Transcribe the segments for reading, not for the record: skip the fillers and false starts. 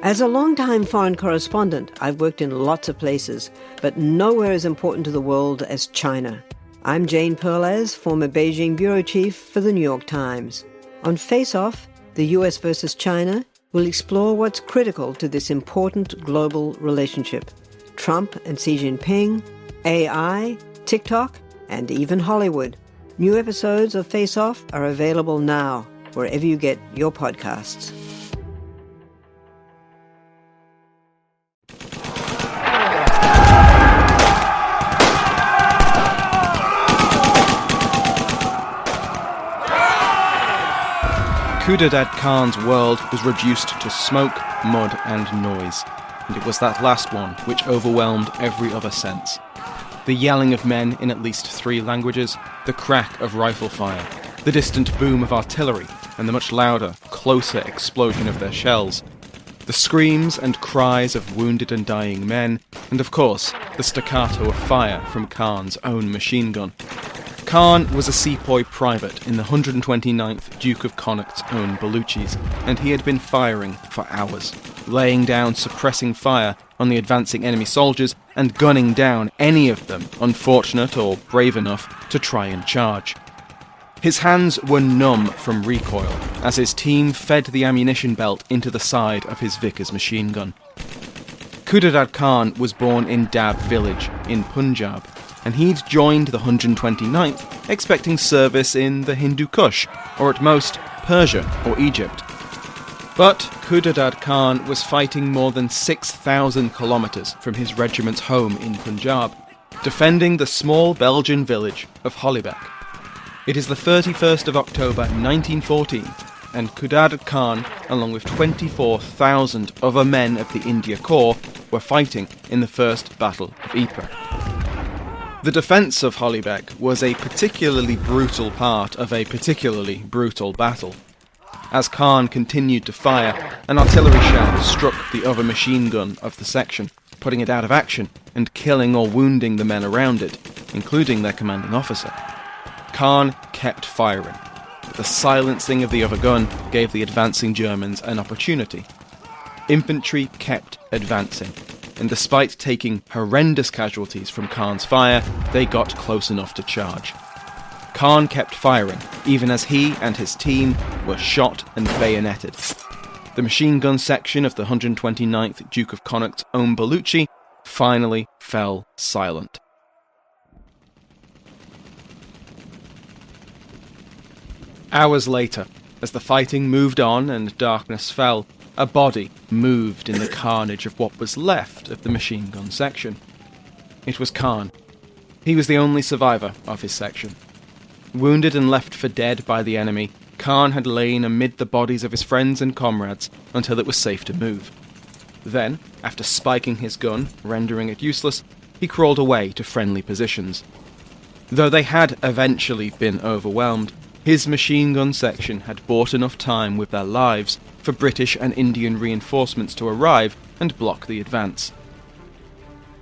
As a long-time foreign correspondent, I've worked in lots of places, but nowhere as important to the world as China. I'm Jane Perlez, former Beijing bureau chief for the New York Times. On Face Off, the US versus China, we'll explore what's critical to this important global relationship. Trump and Xi Jinping, AI, TikTok, and even Hollywood. New episodes of Face Off are available now, wherever you get your podcasts. Khudadad Khan's world was reduced to smoke, mud and noise, and it was that last one which overwhelmed every other sense. The yelling of men in at least 3 languages, the crack of rifle fire, the distant boom of artillery, and the much louder, closer explosion of their shells, the screams and cries of wounded and dying men, and of course, the staccato of fire from Khan's own machine gun. Khan was a sepoy private in the 129th Duke of Connaught's own Baluchis, and he had been firing for hours, laying down suppressing fire on the advancing enemy soldiers and gunning down any of them unfortunate or brave enough to try and charge. His hands were numb from recoil as his team fed the ammunition belt into the side of his Vickers machine gun. Khudadad Khan was born in Dab village in Punjab, and he'd joined the 129th expecting service in the Hindu Kush, or at most Persia or Egypt. But Khudadad Khan was fighting more than 6,000 kilometres from his regiment's home in Punjab, defending the small Belgian village of Holybeck. It is the 31st of October 1914, and Khudadad Khan, along with 24,000 other men of the India Corps, were fighting in the First Battle of Ypres. The defence of Holybeck was a particularly brutal part of a particularly brutal battle. As Khan continued to fire, an artillery shell struck the other machine gun of the section, putting it out of action and killing or wounding the men around it, including their commanding officer. Khan kept firing, but the silencing of the other gun gave the advancing Germans an opportunity. Infantry kept advancing, and despite taking horrendous casualties from Khan's fire, they got close enough to charge. Khan kept firing, even as he and his team were shot and bayoneted. The machine gun section of the 129th Duke of Connaught's own Baluchi finally fell silent. Hours later, as the fighting moved on and darkness fell, a body moved in the carnage of what was left of the machine gun section. It was Khan. He was the only survivor of his section. Wounded and left for dead by the enemy, Khan had lain amid the bodies of his friends and comrades until it was safe to move. Then, after spiking his gun, rendering it useless, he crawled away to friendly positions. Though they had eventually been overwhelmed, his machine gun section had bought enough time with their lives for British and Indian reinforcements to arrive and block the advance.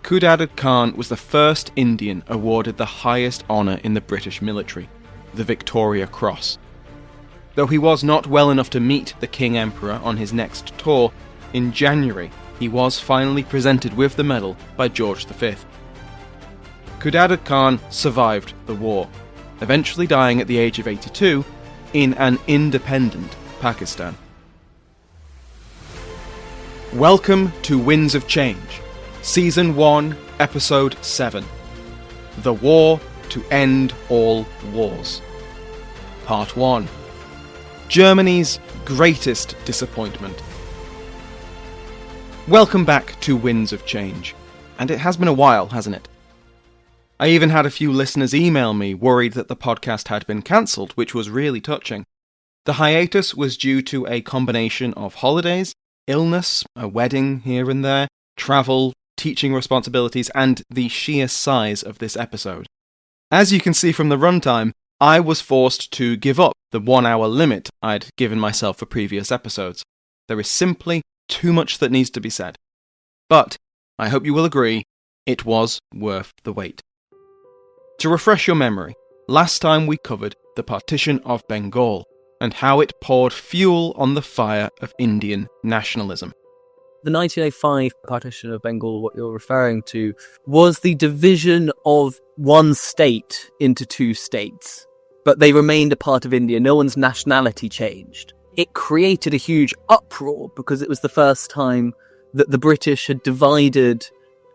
Khudadad Khan was the first Indian awarded the highest honour in the British military, the Victoria Cross. Though he was not well enough to meet the King Emperor on his next tour, in January he was finally presented with the medal by George V. Khudadad Khan survived the war, eventually dying at the age of 82 in an independent Pakistan. Welcome to Winds of Change, Season 1, Episode 7. The War to End All Wars. Part 1. Germany's greatest disappointment. Welcome back to Winds of Change. And it has been a while, hasn't it? I even had a few listeners email me worried that the podcast had been cancelled, which was really touching. The hiatus was due to a combination of holidays, illness, a wedding here and there, travel, teaching responsibilities, and the sheer size of this episode. As you can see from the runtime, I was forced to give up the 1-hour limit I'd given myself for previous episodes. There is simply too much that needs to be said. But, I hope you will agree, it was worth the wait. To refresh your memory, last time we covered the Partition of Bengal, and how it poured fuel on the fire of Indian nationalism. The 1905 partition of Bengal, what you're referring to, was the division of one state into two states, but they remained a part of India. No one's nationality changed. It created a huge uproar because it was the first time that the British had divided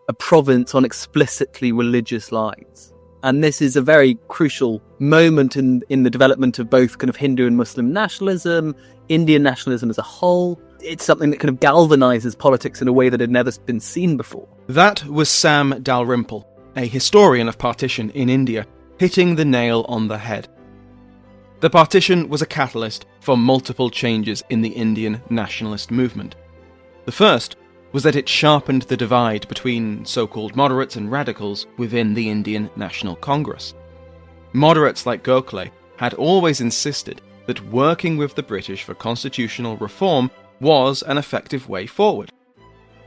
a province on explicitly religious lines. And this is a very crucial moment in the development of both kind of Hindu and Muslim nationalism, Indian nationalism as a whole. It's something that kind of galvanizes politics in a way that had never been seen before. That was Sam Dalrymple, a historian of partition in India, hitting the nail on the head. The partition was a catalyst for multiple changes in the Indian nationalist movement. The first was that it sharpened the divide between so-called moderates and radicals within the Indian National Congress. Moderates like Gokhale had always insisted that working with the British for constitutional reform was an effective way forward.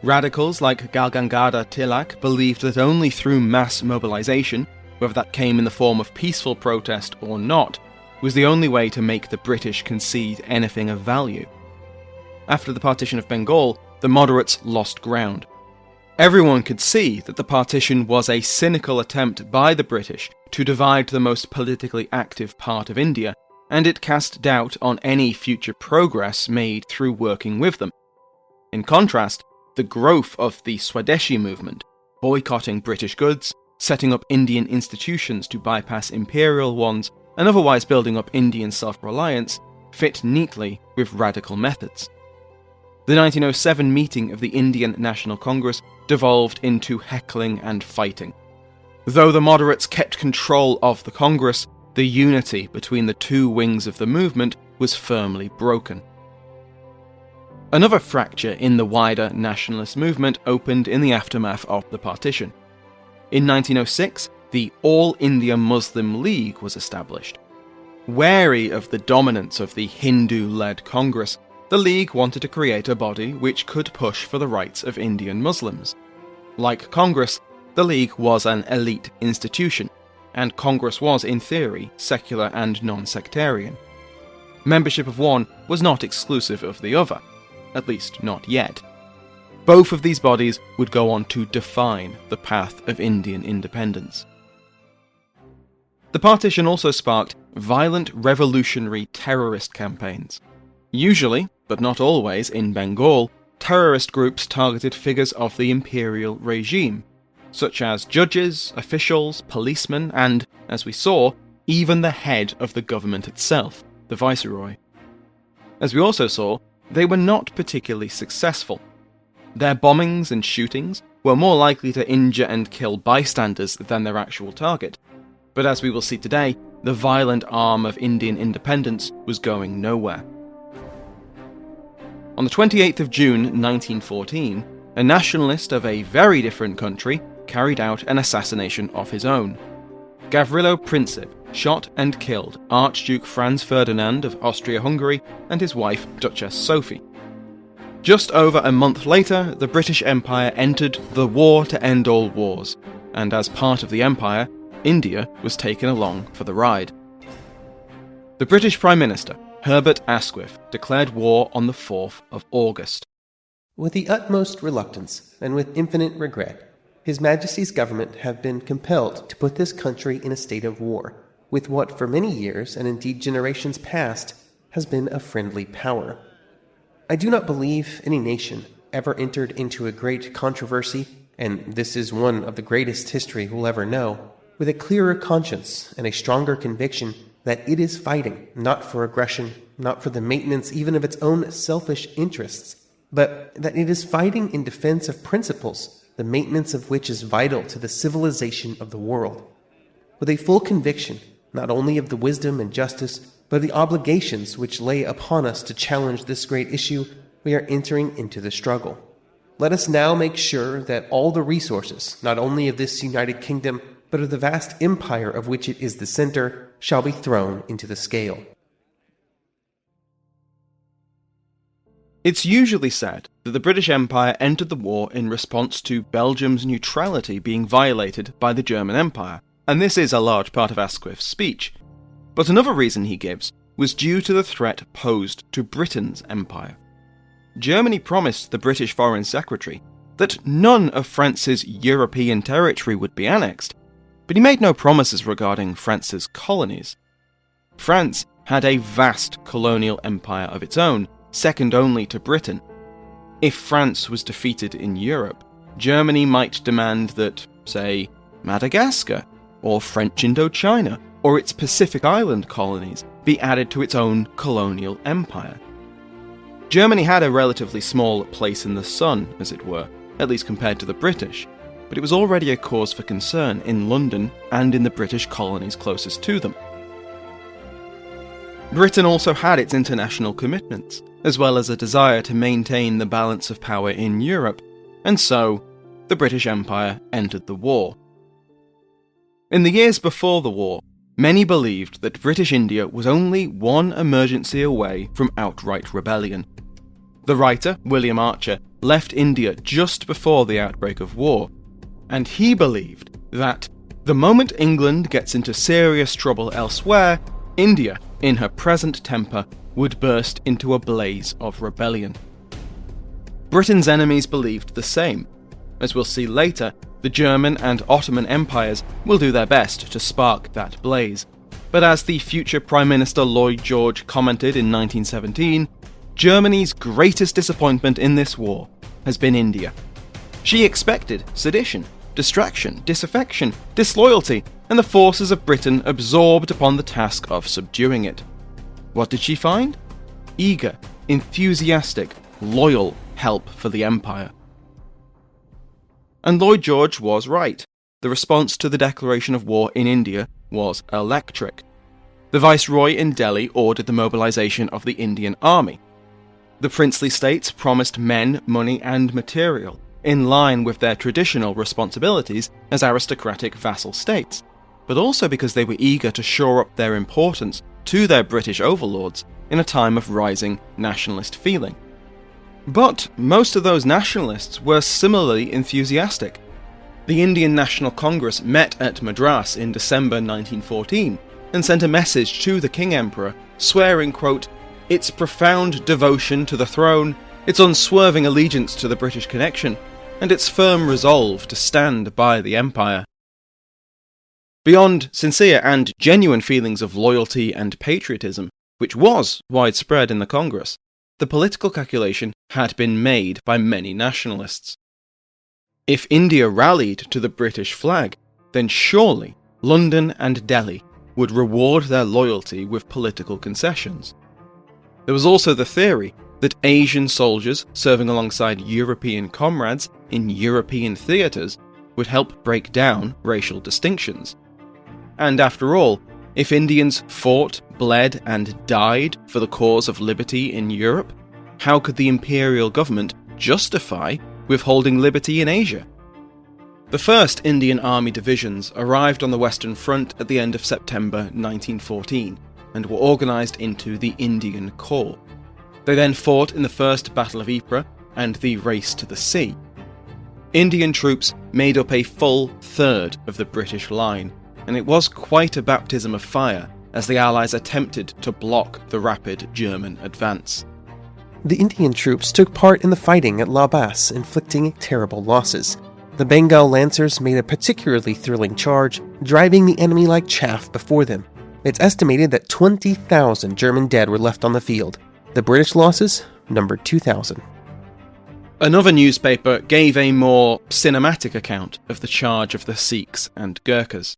Radicals like Gangadhar Tilak believed that only through mass mobilization, whether that came in the form of peaceful protest or not, was the only way to make the British concede anything of value. After the partition of Bengal, the moderates lost ground. Everyone could see that the partition was a cynical attempt by the British to divide the most politically active part of India, and it cast doubt on any future progress made through working with them. In contrast, the growth of the Swadeshi movement, boycotting British goods, setting up Indian institutions to bypass imperial ones, and otherwise building up Indian self-reliance, fit neatly with radical methods. The 1907 meeting of the Indian National Congress devolved into heckling and fighting. Though the moderates kept control of the Congress, the unity between the two wings of the movement was firmly broken. Another fracture in the wider nationalist movement opened in the aftermath of the partition. In 1906, the All India Muslim League was established. Wary of the dominance of the Hindu-led Congress, the League wanted to create a body which could push for the rights of Indian Muslims. Like Congress, the League was an elite institution, and Congress was, in theory, secular and non-sectarian. Membership of one was not exclusive of the other, at least not yet. Both of these bodies would go on to define the path of Indian independence. The partition also sparked violent revolutionary terrorist campaigns. Usually, but not always, in Bengal, terrorist groups targeted figures of the imperial regime, such as judges, officials, policemen, and, as we saw, even the head of the government itself, the viceroy. As we also saw, they were not particularly successful. Their bombings and shootings were more likely to injure and kill bystanders than their actual target. But as we will see today, the violent arm of Indian independence was going nowhere. On the 28th of June 1914, a nationalist of a very different country carried out an assassination of his own. Gavrilo Princip shot and killed Archduke Franz Ferdinand of Austria-Hungary and his wife Duchess Sophie. Just over a month later, the British Empire entered the war to end all wars, and as part of the empire, India was taken along for the ride. The British Prime Minister, Herbert Asquith, declared war on the 4th of August. With the utmost reluctance and with infinite regret, His Majesty's government have been compelled to put this country in a state of war, with what for many years, and indeed generations past, has been a friendly power. I do not believe any nation ever entered into a great controversy, and this is one of the greatest history we'll ever know, with a clearer conscience and a stronger conviction that it is fighting not for aggression, not for the maintenance even of its own selfish interests, but that it is fighting in defense of principles, the maintenance of which is vital to the civilization of the world. With a full conviction, not only of the wisdom and justice, but of the obligations which lay upon us to challenge this great issue, we are entering into the struggle. Let us now make sure that all the resources, not only of this United Kingdom, but of the vast empire of which it is the center, shall be thrown into the scale. It's usually said that the British Empire entered the war in response to Belgium's neutrality being violated by the German Empire, and this is a large part of Asquith's speech. But another reason he gives was due to the threat posed to Britain's empire. Germany promised the British Foreign Secretary that none of France's European territory would be annexed, but he made no promises regarding France's colonies. France had a vast colonial empire of its own, second only to Britain. If France was defeated in Europe, Germany might demand that, say, Madagascar, or French Indochina, or its Pacific Island colonies be added to its own colonial empire. Germany had a relatively small place in the sun, as it were, at least compared to the British, but it was already a cause for concern in London and in the British colonies closest to them. Britain also had its international commitments, as well as a desire to maintain the balance of power in Europe, and so the British Empire entered the war. In the years before the war, many believed that British India was only one emergency away from outright rebellion. The writer, William Archer, left India just before the outbreak of war, and he believed that the moment England gets into serious trouble elsewhere, India, in her present temper, would burst into a blaze of rebellion. Britain's enemies believed the same. As we'll see later, the German and Ottoman empires will do their best to spark that blaze. But as the future Prime Minister Lloyd George commented in 1917, Germany's greatest disappointment in this war has been India. She expected sedition, distraction, disaffection, disloyalty, and the forces of Britain absorbed upon the task of subduing it. What did she find? Eager, enthusiastic, loyal help for the empire. And Lloyd George was right. The response to the declaration of war in India was electric. The Viceroy in Delhi ordered the mobilization of the Indian army. The princely states promised men, money, and material, in line with their traditional responsibilities as aristocratic vassal states, but also because they were eager to shore up their importance to their British overlords in a time of rising nationalist feeling. But most of those nationalists were similarly enthusiastic. The Indian National Congress met at Madras in December 1914 and sent a message to the King Emperor swearing, quote, its profound devotion to the throne, its unswerving allegiance to the British connection, and its firm resolve to stand by the Empire. Beyond sincere and genuine feelings of loyalty and patriotism, which was widespread in the Congress, the political calculation had been made by many nationalists. If India rallied to the British flag, then surely London and Delhi would reward their loyalty with political concessions. There was also the theory that Asian soldiers serving alongside European comrades in European theatres would help break down racial distinctions. And after all, if Indians fought, bled, and died for the cause of liberty in Europe, how could the imperial government justify withholding liberty in Asia? The first Indian Army divisions arrived on the Western Front at the end of September 1914 and were organised into the Indian Corps. They then fought in the First Battle of Ypres and the Race to the Sea. Indian troops made up a full third of the British line, and it was quite a baptism of fire as the Allies attempted to block the rapid German advance. The Indian troops took part in the fighting at La Basse, inflicting terrible losses. The Bengal Lancers made a particularly thrilling charge, driving the enemy like chaff before them. It's estimated that 20,000 German dead were left on the field. The British losses numbered 2,000. Another newspaper gave a more cinematic account of the charge of the Sikhs and Gurkhas.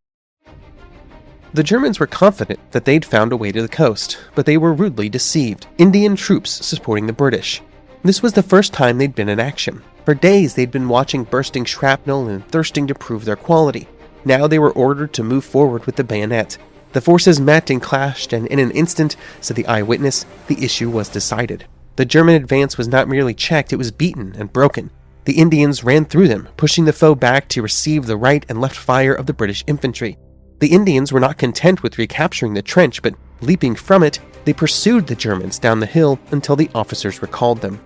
The Germans were confident that they'd found a way to the coast, but they were rudely deceived. Indian troops supporting the British. This was the first time they'd been in action. For days they'd been watching bursting shrapnel and thirsting to prove their quality. Now they were ordered to move forward with the bayonet. The forces met and clashed, and in an instant, said the eyewitness, the issue was decided. The German advance was not merely checked, it was beaten and broken. The Indians ran through them, pushing the foe back to receive the right and left fire of the British infantry. The Indians were not content with recapturing the trench, but leaping from it, they pursued the Germans down the hill until the officers recalled them.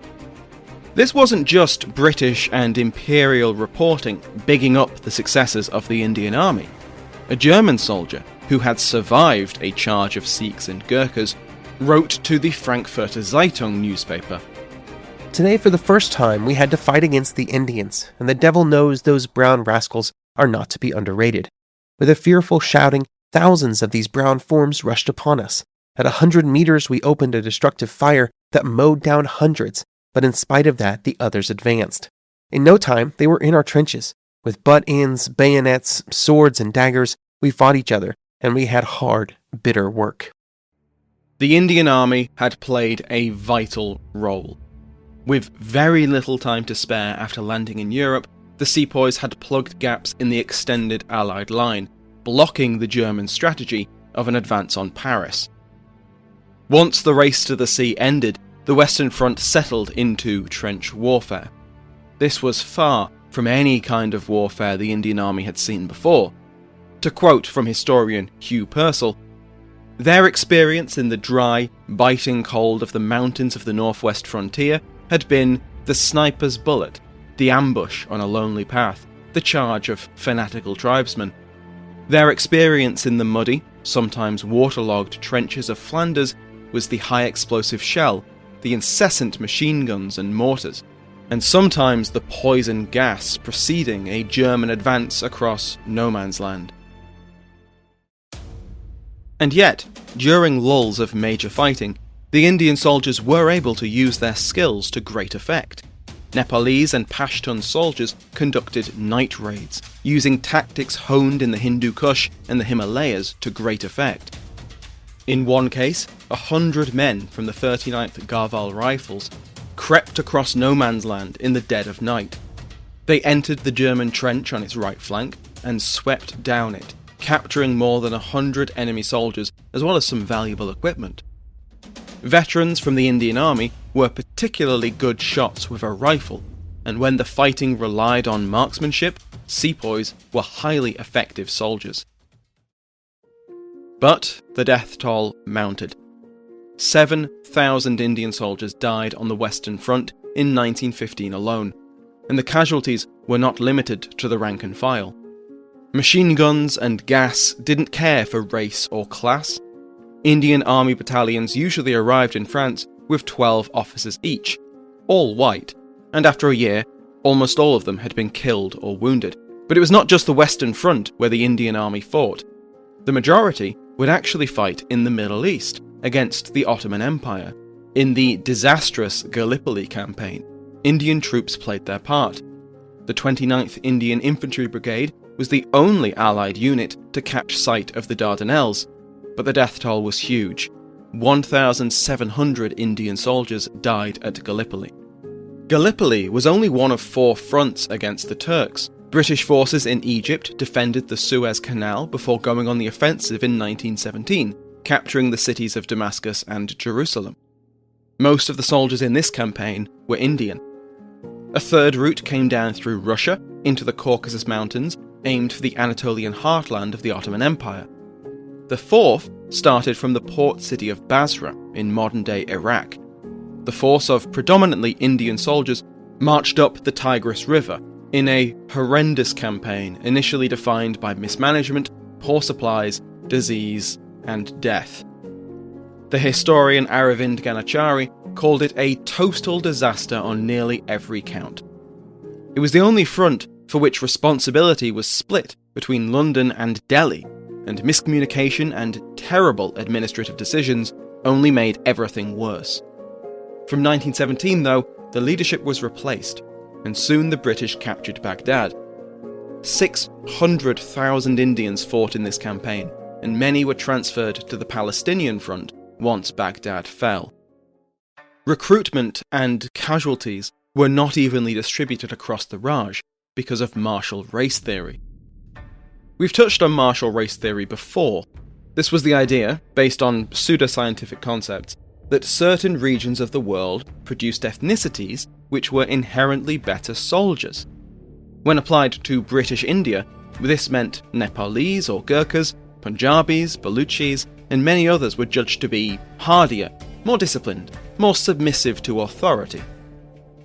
This wasn't just British and Imperial reporting bigging up the successes of the Indian Army. A German soldier, who had survived a charge of Sikhs and Gurkhas, wrote to the Frankfurter Zeitung newspaper, today, for the first time, we had to fight against the Indians, and the devil knows those brown rascals are not to be underrated. With a fearful shouting, thousands of these brown forms rushed upon us. At 100 meters, we opened a destructive fire that mowed down hundreds, but in spite of that, the others advanced. In no time, they were in our trenches. With butt-ends, bayonets, swords, and daggers, we fought each other, and we had hard, bitter work. The Indian Army had played a vital role. With very little time to spare after landing in Europe, the Sepoys had plugged gaps in the extended Allied line, blocking the German strategy of an advance on Paris. Once the race to the sea ended, the Western Front settled into trench warfare. This was far from any kind of warfare the Indian Army had seen before. To quote from historian Hugh Purcell, "Their experience in the dry, biting cold of the mountains of the northwest frontier had been the sniper's bullet, the ambush on a lonely path, the charge of fanatical tribesmen. Their experience in the muddy, sometimes waterlogged trenches of Flanders was the high-explosive shell, the incessant machine guns and mortars, and sometimes the poison gas preceding a German advance across no man's land." And yet, during lulls of major fighting, the Indian soldiers were able to use their skills to great effect. Nepalese and Pashtun soldiers conducted night raids, using tactics honed in the Hindu Kush and the Himalayas to great effect. In one case, 100 men from the 39th Garhwal Rifles crept across no man's land in the dead of night. They entered the German trench on its right flank and swept down it, capturing more than 100 enemy soldiers as well as some valuable equipment. Veterans from the Indian Army were particularly good shots with a rifle, and when the fighting relied on marksmanship, Sepoys were highly effective soldiers. But the death toll mounted. 7,000 Indian soldiers died on the Western Front in 1915 alone, and the casualties were not limited to the rank and file. Machine guns and gas didn't care for race or class. Indian Army battalions usually arrived in France with 12 officers each, all white, and after a year, almost all of them had been killed or wounded. But it was not just the Western Front where the Indian Army fought. The majority would actually fight in the Middle East against the Ottoman Empire. In the disastrous Gallipoli campaign, Indian troops played their part. The 29th Indian Infantry Brigade was the only Allied unit to catch sight of the Dardanelles, but the death toll was huge. 1,700 Indian soldiers died at Gallipoli. Gallipoli was only one of 4 fronts against the Turks. British forces in Egypt defended the Suez Canal before going on the offensive in 1917, capturing the cities of Damascus and Jerusalem. Most of the soldiers in this campaign were Indian. A third route came down through Russia into the Caucasus Mountains, aimed for the Anatolian heartland of the Ottoman Empire. The fourth started from the port city of Basra in modern-day Iraq. The force of predominantly Indian soldiers marched up the Tigris River in a horrendous campaign initially defined by mismanagement, poor supplies, disease, and death. The historian Aravind Ganachari called it a total disaster on nearly every count. It was the only front for which responsibility was split between London and Delhi, and miscommunication and terrible administrative decisions only made everything worse. From 1917, though, the leadership was replaced, and soon the British captured Baghdad. 600,000 Indians fought in this campaign, and many were transferred to the Palestinian front once Baghdad fell. Recruitment and casualties were not evenly distributed across the Raj because of martial race theory. We've touched on martial race theory before. This was the idea, based on pseudoscientific concepts, that certain regions of the world produced ethnicities which were inherently better soldiers. When applied to British India, this meant Nepalese or Gurkhas, Punjabis, Baluchis, and many others were judged to be hardier, more disciplined, more submissive to authority.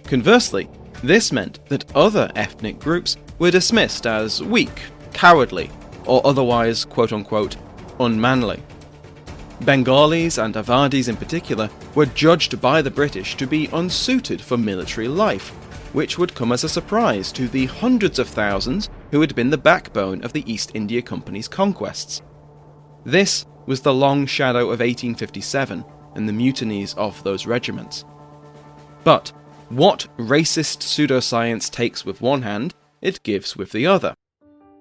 Conversely, this meant that other ethnic groups were dismissed as weak, cowardly, or otherwise quote-unquote unmanly. Bengalis and Awadis in particular were judged by the British to be unsuited for military life, which would come as a surprise to the hundreds of thousands who had been the backbone of the East India Company's conquests. This was the long shadow of 1857 and the mutinies of those regiments. But what racist pseudoscience takes with one hand, it gives with the other.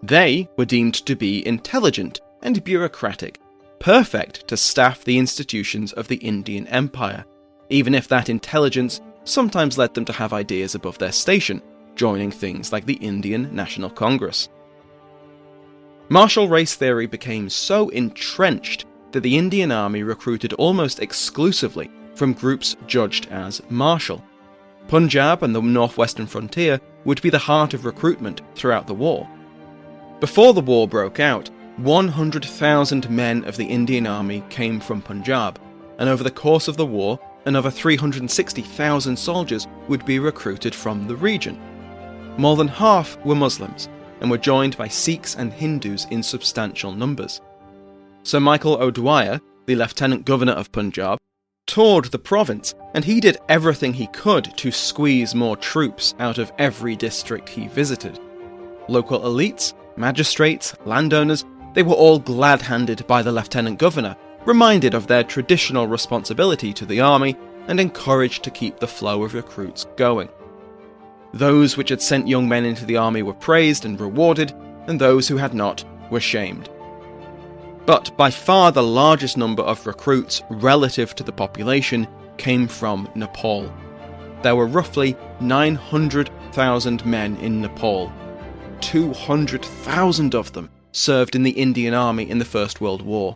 They were deemed to be intelligent and bureaucratic, perfect to staff the institutions of the Indian Empire, even if that intelligence sometimes led them to have ideas above their station, joining things like the Indian National Congress. Martial race theory became so entrenched that the Indian Army recruited almost exclusively from groups judged as martial. Punjab and the northwestern frontier would be the heart of recruitment throughout the war. Before the war broke out, 100,000 men of the Indian Army came from Punjab, and over the course of the war, another 360,000 soldiers would be recruited from the region. More than half were Muslims, and were joined by Sikhs and Hindus in substantial numbers. Sir Michael O'Dwyer, the Lieutenant Governor of Punjab, toured the province, and he did everything he could to squeeze more troops out of every district he visited. Local elites, magistrates, landowners, they were all glad-handed by the Lieutenant Governor, reminded of their traditional responsibility to the army, and encouraged to keep the flow of recruits going. Those which had sent young men into the army were praised and rewarded, and those who had not were shamed. But by far the largest number of recruits relative to the population came from Nepal. There were roughly 900,000 men in Nepal. 200,000 of them served in the Indian Army in the First World War.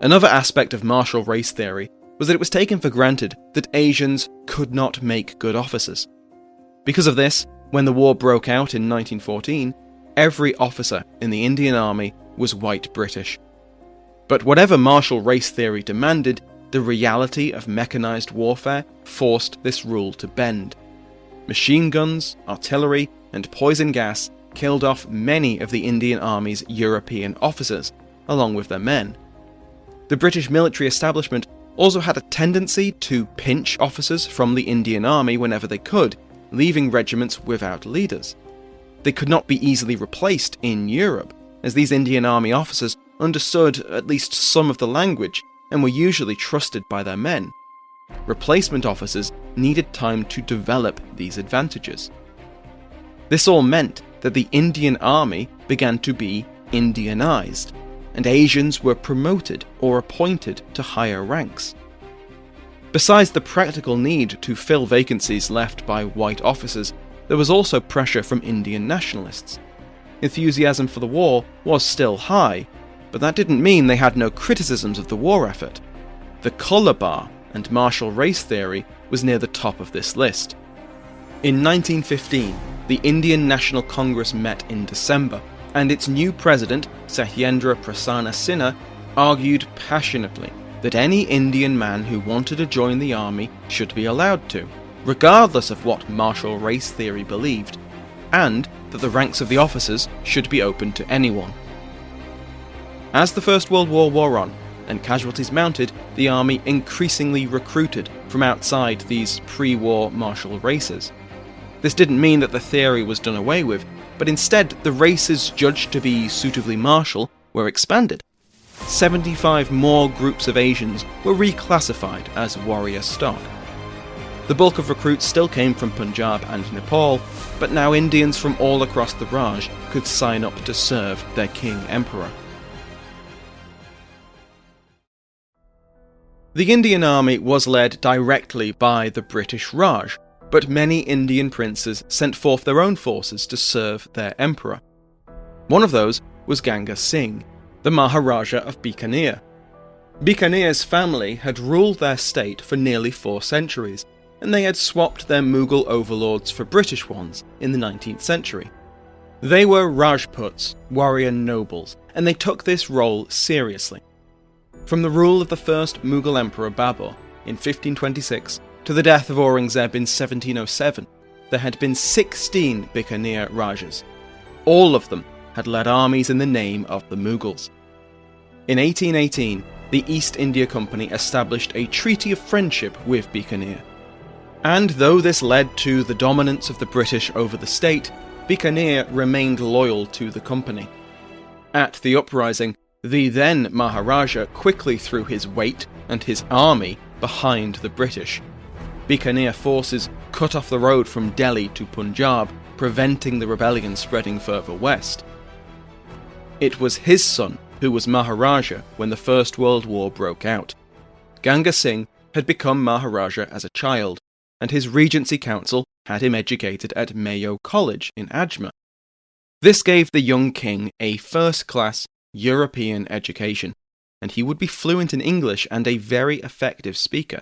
Another aspect of martial race theory was that it was taken for granted that Asians could not make good officers. Because of this, when the war broke out in 1914, every officer in the Indian Army was white British. But whatever martial race theory demanded, the reality of mechanized warfare forced this rule to bend. Machine guns, artillery, and poison gas killed off many of the Indian Army's European officers, along with their men. The British military establishment also had a tendency to pinch officers from the Indian Army whenever they could, leaving regiments without leaders. They could not be easily replaced in Europe, as these Indian Army officers understood at least some of the language and were usually trusted by their men. Replacement officers needed time to develop these advantages. This all meant that the Indian Army began to be Indianized, and Asians were promoted or appointed to higher ranks. Besides the practical need to fill vacancies left by white officers, there was also pressure from Indian nationalists. Enthusiasm for the war was still high, but that didn't mean they had no criticisms of the war effort. The colour bar and martial race theory was near the top of this list. In 1915, the Indian National Congress met in December, and its new president, Satyendra Prasanna Sinha, argued passionately that any Indian man who wanted to join the army should be allowed to, regardless of what martial race theory believed, and that the ranks of the officers should be open to anyone. As the First World War wore on, and casualties mounted, the army increasingly recruited from outside these pre-war martial races. This didn't mean that the theory was done away with, but instead the races judged to be suitably martial were expanded. 75 more groups of Asians were reclassified as warrior stock. The bulk of recruits still came from Punjab and Nepal, but now Indians from all across the Raj could sign up to serve their king emperor. The Indian Army was led directly by the British Raj, but many Indian princes sent forth their own forces to serve their emperor. One of those was Ganga Singh, the Maharaja of Bikaner. Bikaner's family had ruled their state for nearly 4 centuries, and they had swapped their Mughal overlords for British ones in the 19th century. They were Rajputs, warrior nobles, and they took this role seriously. From the rule of the first Mughal emperor Babur in 1526 to the death of Aurangzeb in 1707, there had been 16 Bikaner Rajas. All of them had led armies in the name of the Mughals. In 1818, the East India Company established a treaty of friendship with Bikaner. And though this led to the dominance of the British over the state, Bikaner remained loyal to the company. At the uprising, the then Maharaja quickly threw his weight and his army behind the British. Bikaner forces cut off the road from Delhi to Punjab, preventing the rebellion spreading further west. It was his son who was Maharaja when the First World War broke out. Ganga Singh had become Maharaja as a child, and his Regency Council had him educated at Mayo College in Ajmer. This gave the young king a first-class European education, and he would be fluent in English and a very effective speaker.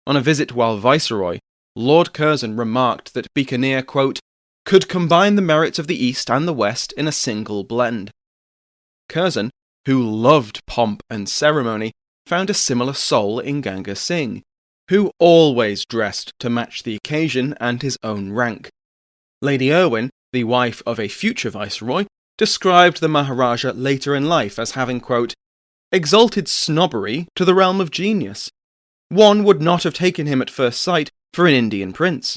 On a visit while Viceroy, Lord Curzon remarked that Bikaner, quote, could combine the merits of the East and the West in a single blend. Curzon, who loved pomp and ceremony, found a similar soul in Ganga Singh, who always dressed to match the occasion and his own rank. Lady Irwin, the wife of a future viceroy, described the Maharaja later in life as having, quote, exalted snobbery to the realm of genius. One would not have taken him at first sight for an Indian prince.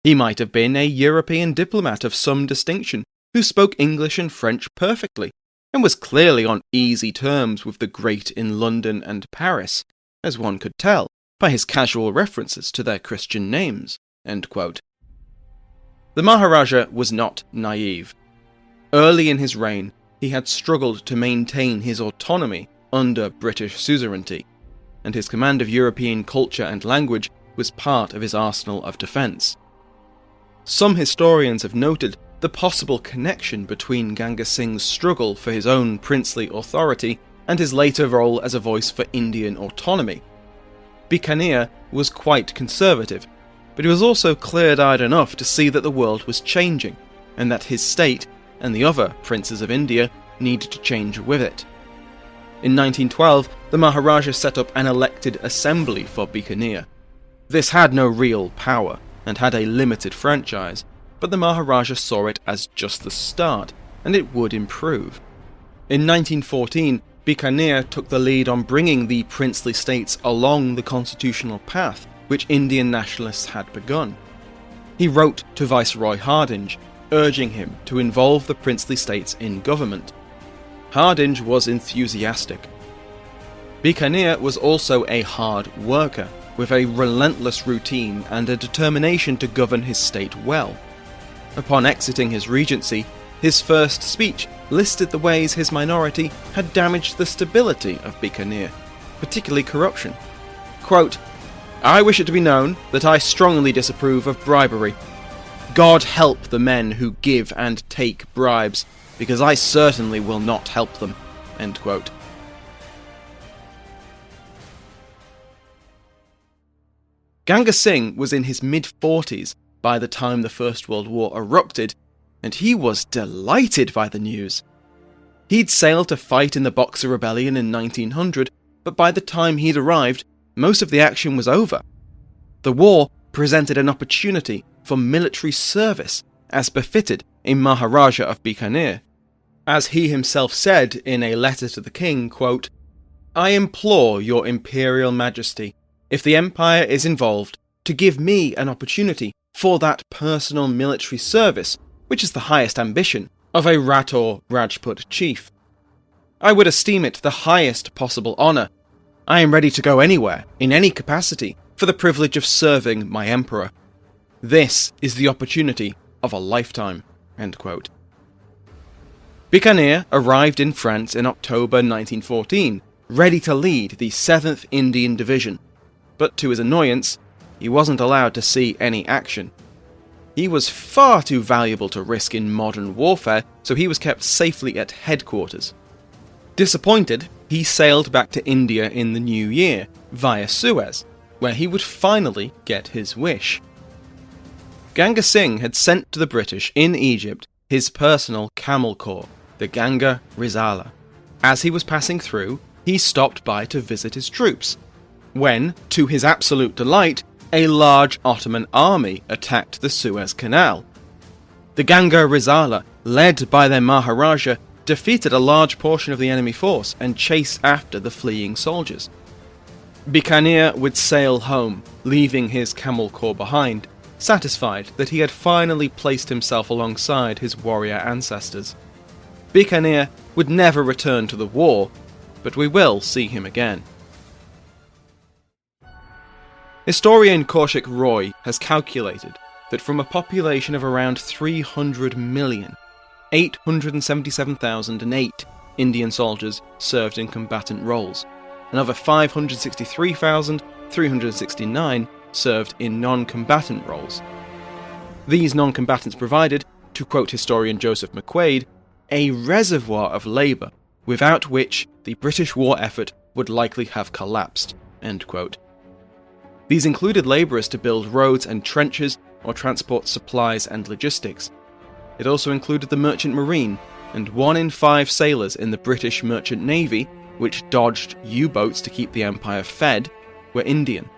He might have been a European diplomat of some distinction, who spoke English and French perfectly, and was clearly on easy terms with the great in London and Paris, as one could tell by his casual references to their Christian names. End quote. The Maharaja was not naive. Early in his reign, he had struggled to maintain his autonomy under British suzerainty, and his command of European culture and language was part of his arsenal of defence. Some historians have noted the possible connection between Ganga Singh's struggle for his own princely authority and his later role as a voice for Indian autonomy. Bikaner was quite conservative, but he was also clear-eyed enough to see that the world was changing, and that his state, and the other princes of India, needed to change with it. In 1912, the Maharaja set up an elected assembly for Bikaner. This had no real power, and had a limited franchise, but the Maharaja saw it as just the start, and it would improve. In 1914, Bikaner took the lead on bringing the princely states along the constitutional path which Indian nationalists had begun. He wrote to Viceroy Hardinge, urging him to involve the princely states in government. Hardinge was enthusiastic. Bikaner was also a hard worker, with a relentless routine and a determination to govern his state well. Upon exiting his regency, his first speech listed the ways his minority had damaged the stability of Bikaner, particularly corruption. Quote, I wish it to be known that I strongly disapprove of bribery. God help the men who give and take bribes, because I certainly will not help them. End quote. Ganga Singh was in his mid-40s by the time the First World War erupted, and he was delighted by the news. He'd sailed to fight in the Boxer Rebellion in 1900, but by the time he'd arrived, most of the action was over. The war presented an opportunity for military service, as befitted a Maharaja of Bikaner. As he himself said in a letter to the king, quote, I implore your Imperial Majesty, if the Empire is involved, to give me an opportunity for that personal military service, which is the highest ambition of a Rathore Rajput chief. I would esteem it the highest possible honour. I am ready to go anywhere, in any capacity, for the privilege of serving my emperor. This is the opportunity of a lifetime. End quote. Bikaner arrived in France in October 1914, ready to lead the 7th Indian Division, but to his annoyance, he wasn't allowed to see any action. He was far too valuable to risk in modern warfare, so he was kept safely at headquarters. Disappointed, he sailed back to India in the new year, via Suez, where he would finally get his wish. Ganga Singh had sent to the British in Egypt his personal camel corps, the Ganga Rizala. As he was passing through, he stopped by to visit his troops, when, to his absolute delight, a large Ottoman army attacked the Suez Canal. The Ganga Rizala, led by their Maharaja, defeated a large portion of the enemy force and chase after the fleeing soldiers. Bikaner would sail home, leaving his camel corps behind, satisfied that he had finally placed himself alongside his warrior ancestors. Bikaner would never return to the war, but we will see him again. Historian Kaushik Roy has calculated that from a population of around 300 million, 877,008 Indian soldiers served in combatant roles, and over 563,369 served in non-combatant roles. These non-combatants provided, to quote historian Joseph McQuaid, a reservoir of labour without which the British war effort would likely have collapsed. End quote. These included labourers to build roads and trenches or transport supplies and logistics. It also included the merchant marine, and 1 in 5 sailors in the British Merchant Navy, which dodged U-boats to keep the Empire fed, were Indian.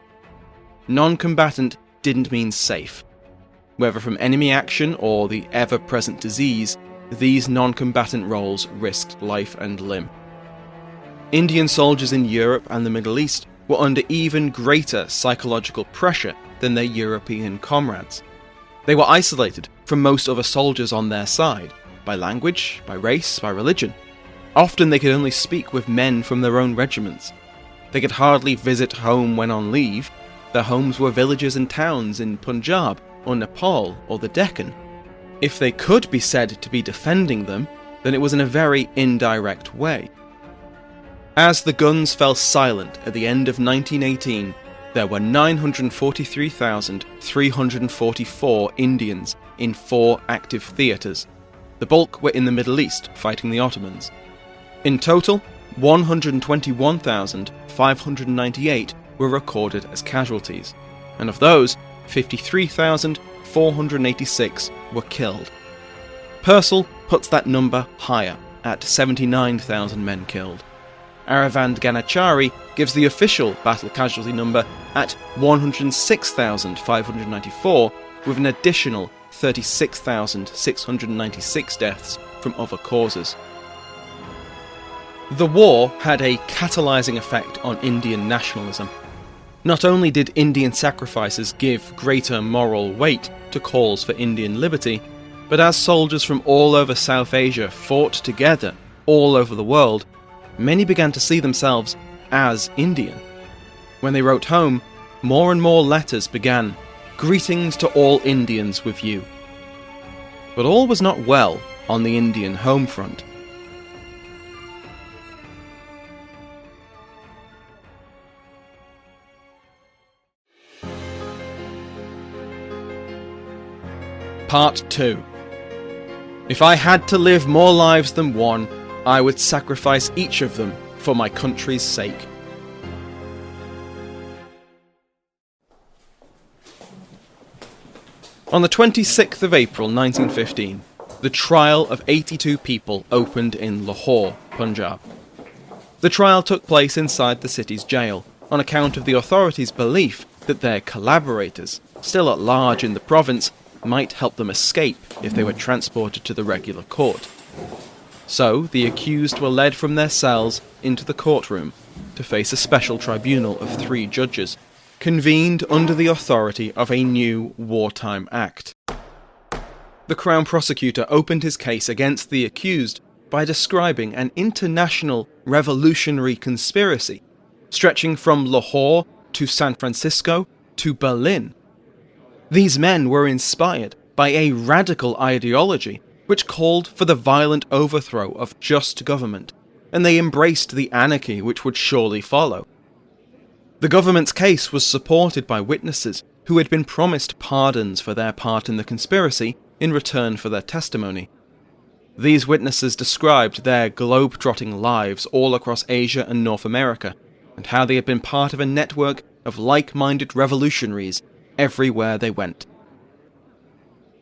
Non-combatant didn't mean safe. Whether from enemy action or the ever-present disease, these non-combatant roles risked life and limb. Indian soldiers in Europe and the Middle East were under even greater psychological pressure than their European comrades. They were isolated from most other soldiers on their side, by language, by race, by religion. Often they could only speak with men from their own regiments. They could hardly visit home when on leave. Their homes were villages and towns in Punjab or Nepal or the Deccan. If they could be said to be defending them, then it was in a very indirect way. As the guns fell silent at the end of 1918, there were 943,344 Indians in 4 active theatres. The bulk were in the Middle East, fighting the Ottomans. In total, 121,598 were recorded as casualties, and of those, 53,486 were killed. Purcell puts that number higher, at 79,000 men killed. Aravind Ganachari gives the official battle casualty number at 106,594, with an additional 36,696 deaths from other causes. The war had a catalysing effect on Indian nationalism. Not only did Indian sacrifices give greater moral weight to calls for Indian liberty, but as soldiers from all over South Asia fought together all over the world, many began to see themselves as Indian. When they wrote home, more and more letters began, "Greetings to all Indians with you." But all was not well on the Indian home front. Part 2. If I had to live more lives than one, I would sacrifice each of them for my country's sake. On the 26th of April 1915, the trial of 82 people opened in Lahore, Punjab. The trial took place inside the city's jail, on account of the authorities' belief that their collaborators, still at large in the province, might help them escape if they were transported to the regular court. So, the accused were led from their cells into the courtroom to face a special tribunal of 3 judges, convened under the authority of a new Wartime Act. The Crown Prosecutor opened his case against the accused by describing an international revolutionary conspiracy, stretching from Lahore to San Francisco to Berlin. These men were inspired by a radical ideology which called for the violent overthrow of just government, and they embraced the anarchy which would surely follow. The government's case was supported by witnesses who had been promised pardons for their part in the conspiracy in return for their testimony. These witnesses described their globe-trotting lives all across Asia and North America, and how they had been part of a network of like-minded revolutionaries everywhere they went.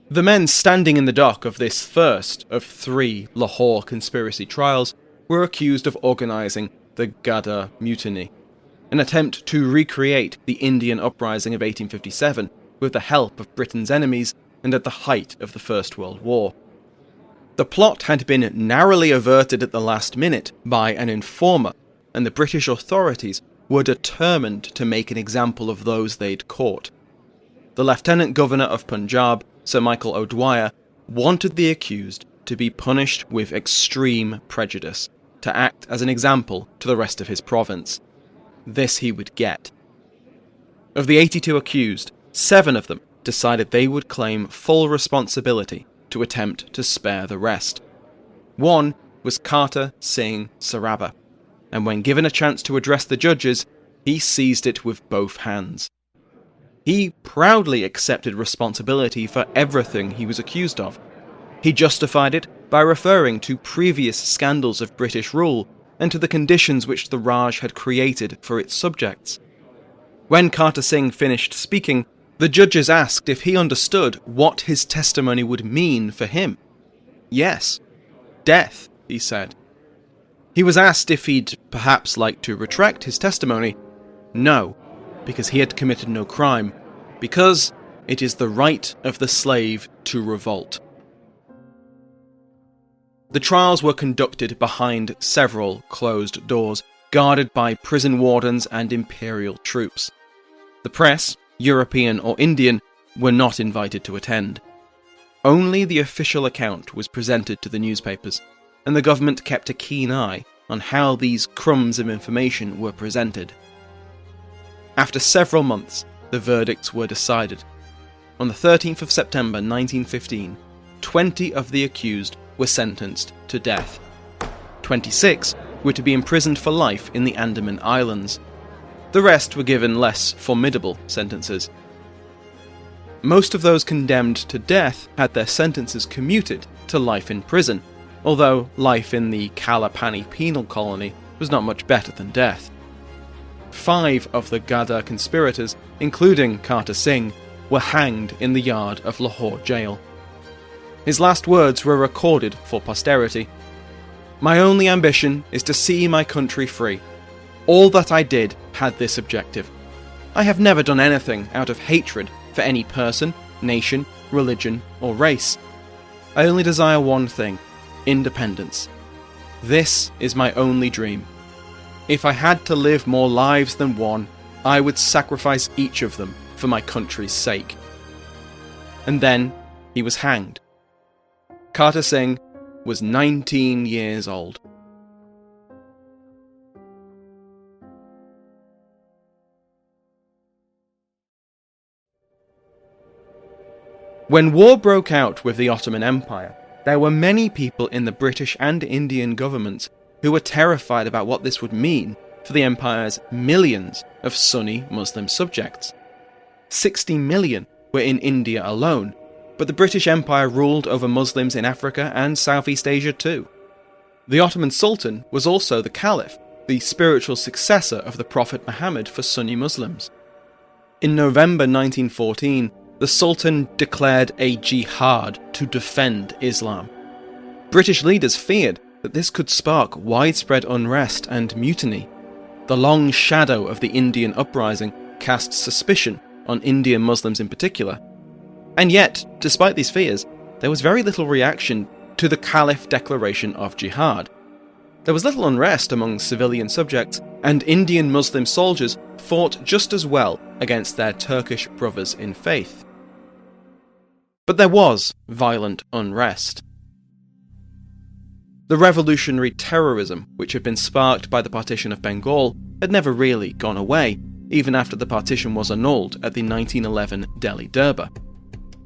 The men standing in the dock of this first of 3 Lahore conspiracy trials were accused of organising the Gadar Mutiny, an attempt to recreate the Indian uprising of 1857 with the help of Britain's enemies and at the height of the First World War. The plot had been narrowly averted at the last minute by an informer, and the British authorities were determined to make an example of those they'd caught. The Lieutenant Governor of Punjab, Sir Michael O'Dwyer, wanted the accused to be punished with extreme prejudice, to act as an example to the rest of his province. This he would get. Of the 82 accused, 7 of them decided they would claim full responsibility to attempt to spare the rest. One was Kartar Singh Sarabha, and when given a chance to address the judges, he seized it with both hands. He proudly accepted responsibility for everything he was accused of. He justified it by referring to previous scandals of British rule and to the conditions which the Raj had created for its subjects. When Kartar Singh finished speaking, the judges asked if he understood what his testimony would mean for him. Yes, death, he said. He was asked if he'd perhaps like to retract his testimony. No, because he had committed no crime, because it is the right of the slave to revolt. The trials were conducted behind several closed doors, guarded by prison wardens and imperial troops. The press, European or Indian, were not invited to attend. Only the official account was presented to the newspapers, and the government kept a keen eye on how these crumbs of information were presented. After several months, the verdicts were decided. On the 13th of September 1915, 20 of the accused were sentenced to death. 26 were to be imprisoned for life in the Andaman Islands. The rest were given less formidable sentences. Most of those condemned to death had their sentences commuted to life in prison, although life in the Kalapani penal colony was not much better than death. 5 of the Ghadar conspirators, including Kartar Singh, were hanged in the yard of Lahore jail. His last words were recorded for posterity. "My only ambition is to see my country free. All that I did had this objective. I have never done anything out of hatred for any person, nation, religion, or race. I only desire one thing: independence. This is my only dream. If I had to live more lives than one, I would sacrifice each of them for my country's sake." And then he was hanged. Kartar Singh was 19 years old. When war broke out with the Ottoman Empire, there were many people in the British and Indian governments who were terrified about what this would mean for the empire's millions of Sunni Muslim subjects. 60 million were in India alone, but the British Empire ruled over Muslims in Africa and Southeast Asia too. The Ottoman Sultan was also the Caliph, the spiritual successor of the Prophet Muhammad for Sunni Muslims. In November 1914, the Sultan declared a jihad to defend Islam. British leaders feared that this could spark widespread unrest and mutiny. The long shadow of the Indian uprising cast suspicion on Indian Muslims in particular. And yet, despite these fears, there was very little reaction to the Caliph declaration of jihad. There was little unrest among civilian subjects, and Indian Muslim soldiers fought just as well against their Turkish brothers in faith. But there was violent unrest. The revolutionary terrorism, which had been sparked by the partition of Bengal, had never really gone away, even after the partition was annulled at the 1911 Delhi Durbar.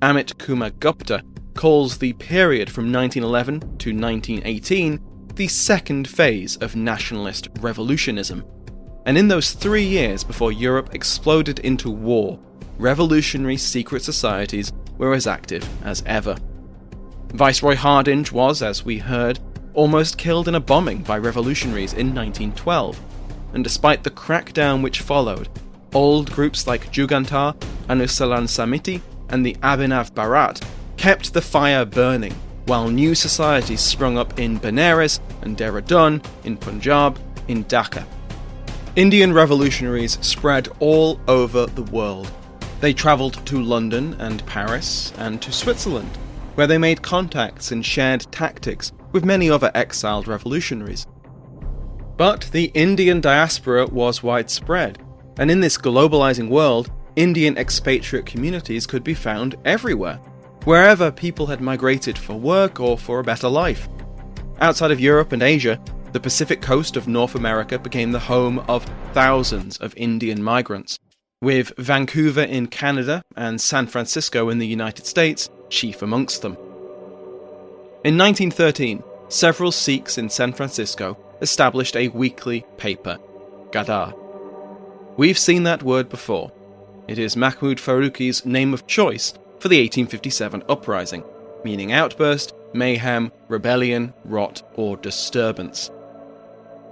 Amit Kumar Gupta calls the period from 1911 to 1918 the second phase of nationalist revolutionism. And in those 3 years before Europe exploded into war, revolutionary secret societies were as active as ever. Viceroy Hardinge was, as we heard, almost killed in a bombing by revolutionaries in 1912, and despite the crackdown which followed, old groups like Jugantar, Anusalan Samiti, and the Abhinav Bharat kept the fire burning, while new societies sprung up in Benares and Dehradun, in Punjab, in Dhaka. Indian revolutionaries spread all over the world. They travelled to London and Paris and to Switzerland. where they made contacts and shared tactics with many other exiled revolutionaries. But the Indian diaspora was widespread, and in this globalizing world, Indian expatriate communities could be found everywhere, wherever people had migrated for work or for a better life. Outside of Europe and Asia, the Pacific coast of North America became the home of thousands of Indian migrants, with Vancouver in Canada and San Francisco in the United States chief amongst them. In 1913, several Sikhs in San Francisco established a weekly paper, Gadar. We've seen that word before. It is Mahmud Farooqi's name of choice for the 1857 uprising, meaning outburst, mayhem, rebellion, rot, or disturbance.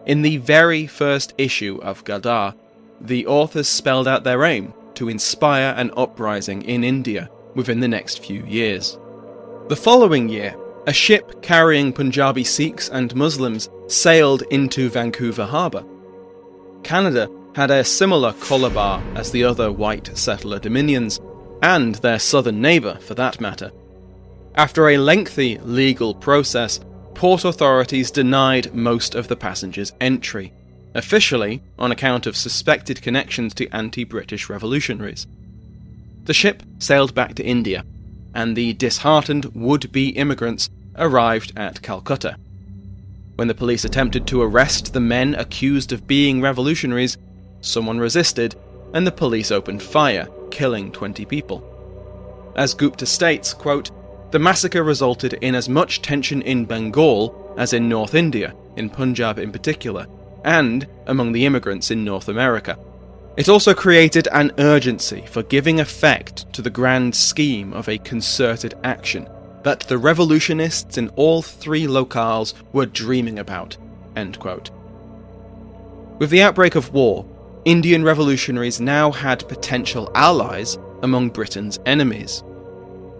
In the very first issue of Gadar, the authors spelled out their aim to inspire an uprising in India within the next few years. The following year, a ship carrying Punjabi Sikhs and Muslims sailed into Vancouver Harbour. Canada had a similar Colabar as the other white settler dominions, and their southern neighbour for that matter. After a lengthy legal process, port authorities denied most of the passengers entry, officially on account of suspected connections to anti-British revolutionaries. The ship sailed back to India, and the disheartened would-be immigrants arrived at Calcutta. When the police attempted to arrest the men accused of being revolutionaries, someone resisted, and the police opened fire, killing 20 people. As Gupta states, quote, "The massacre resulted in as much tension in Bengal as in North India, in Punjab in particular, and among the immigrants in North America. It also created an urgency for giving effect to the grand scheme of a concerted action that the revolutionists in all three locales were dreaming about." End quote. With the outbreak of war, Indian revolutionaries now had potential allies among Britain's enemies.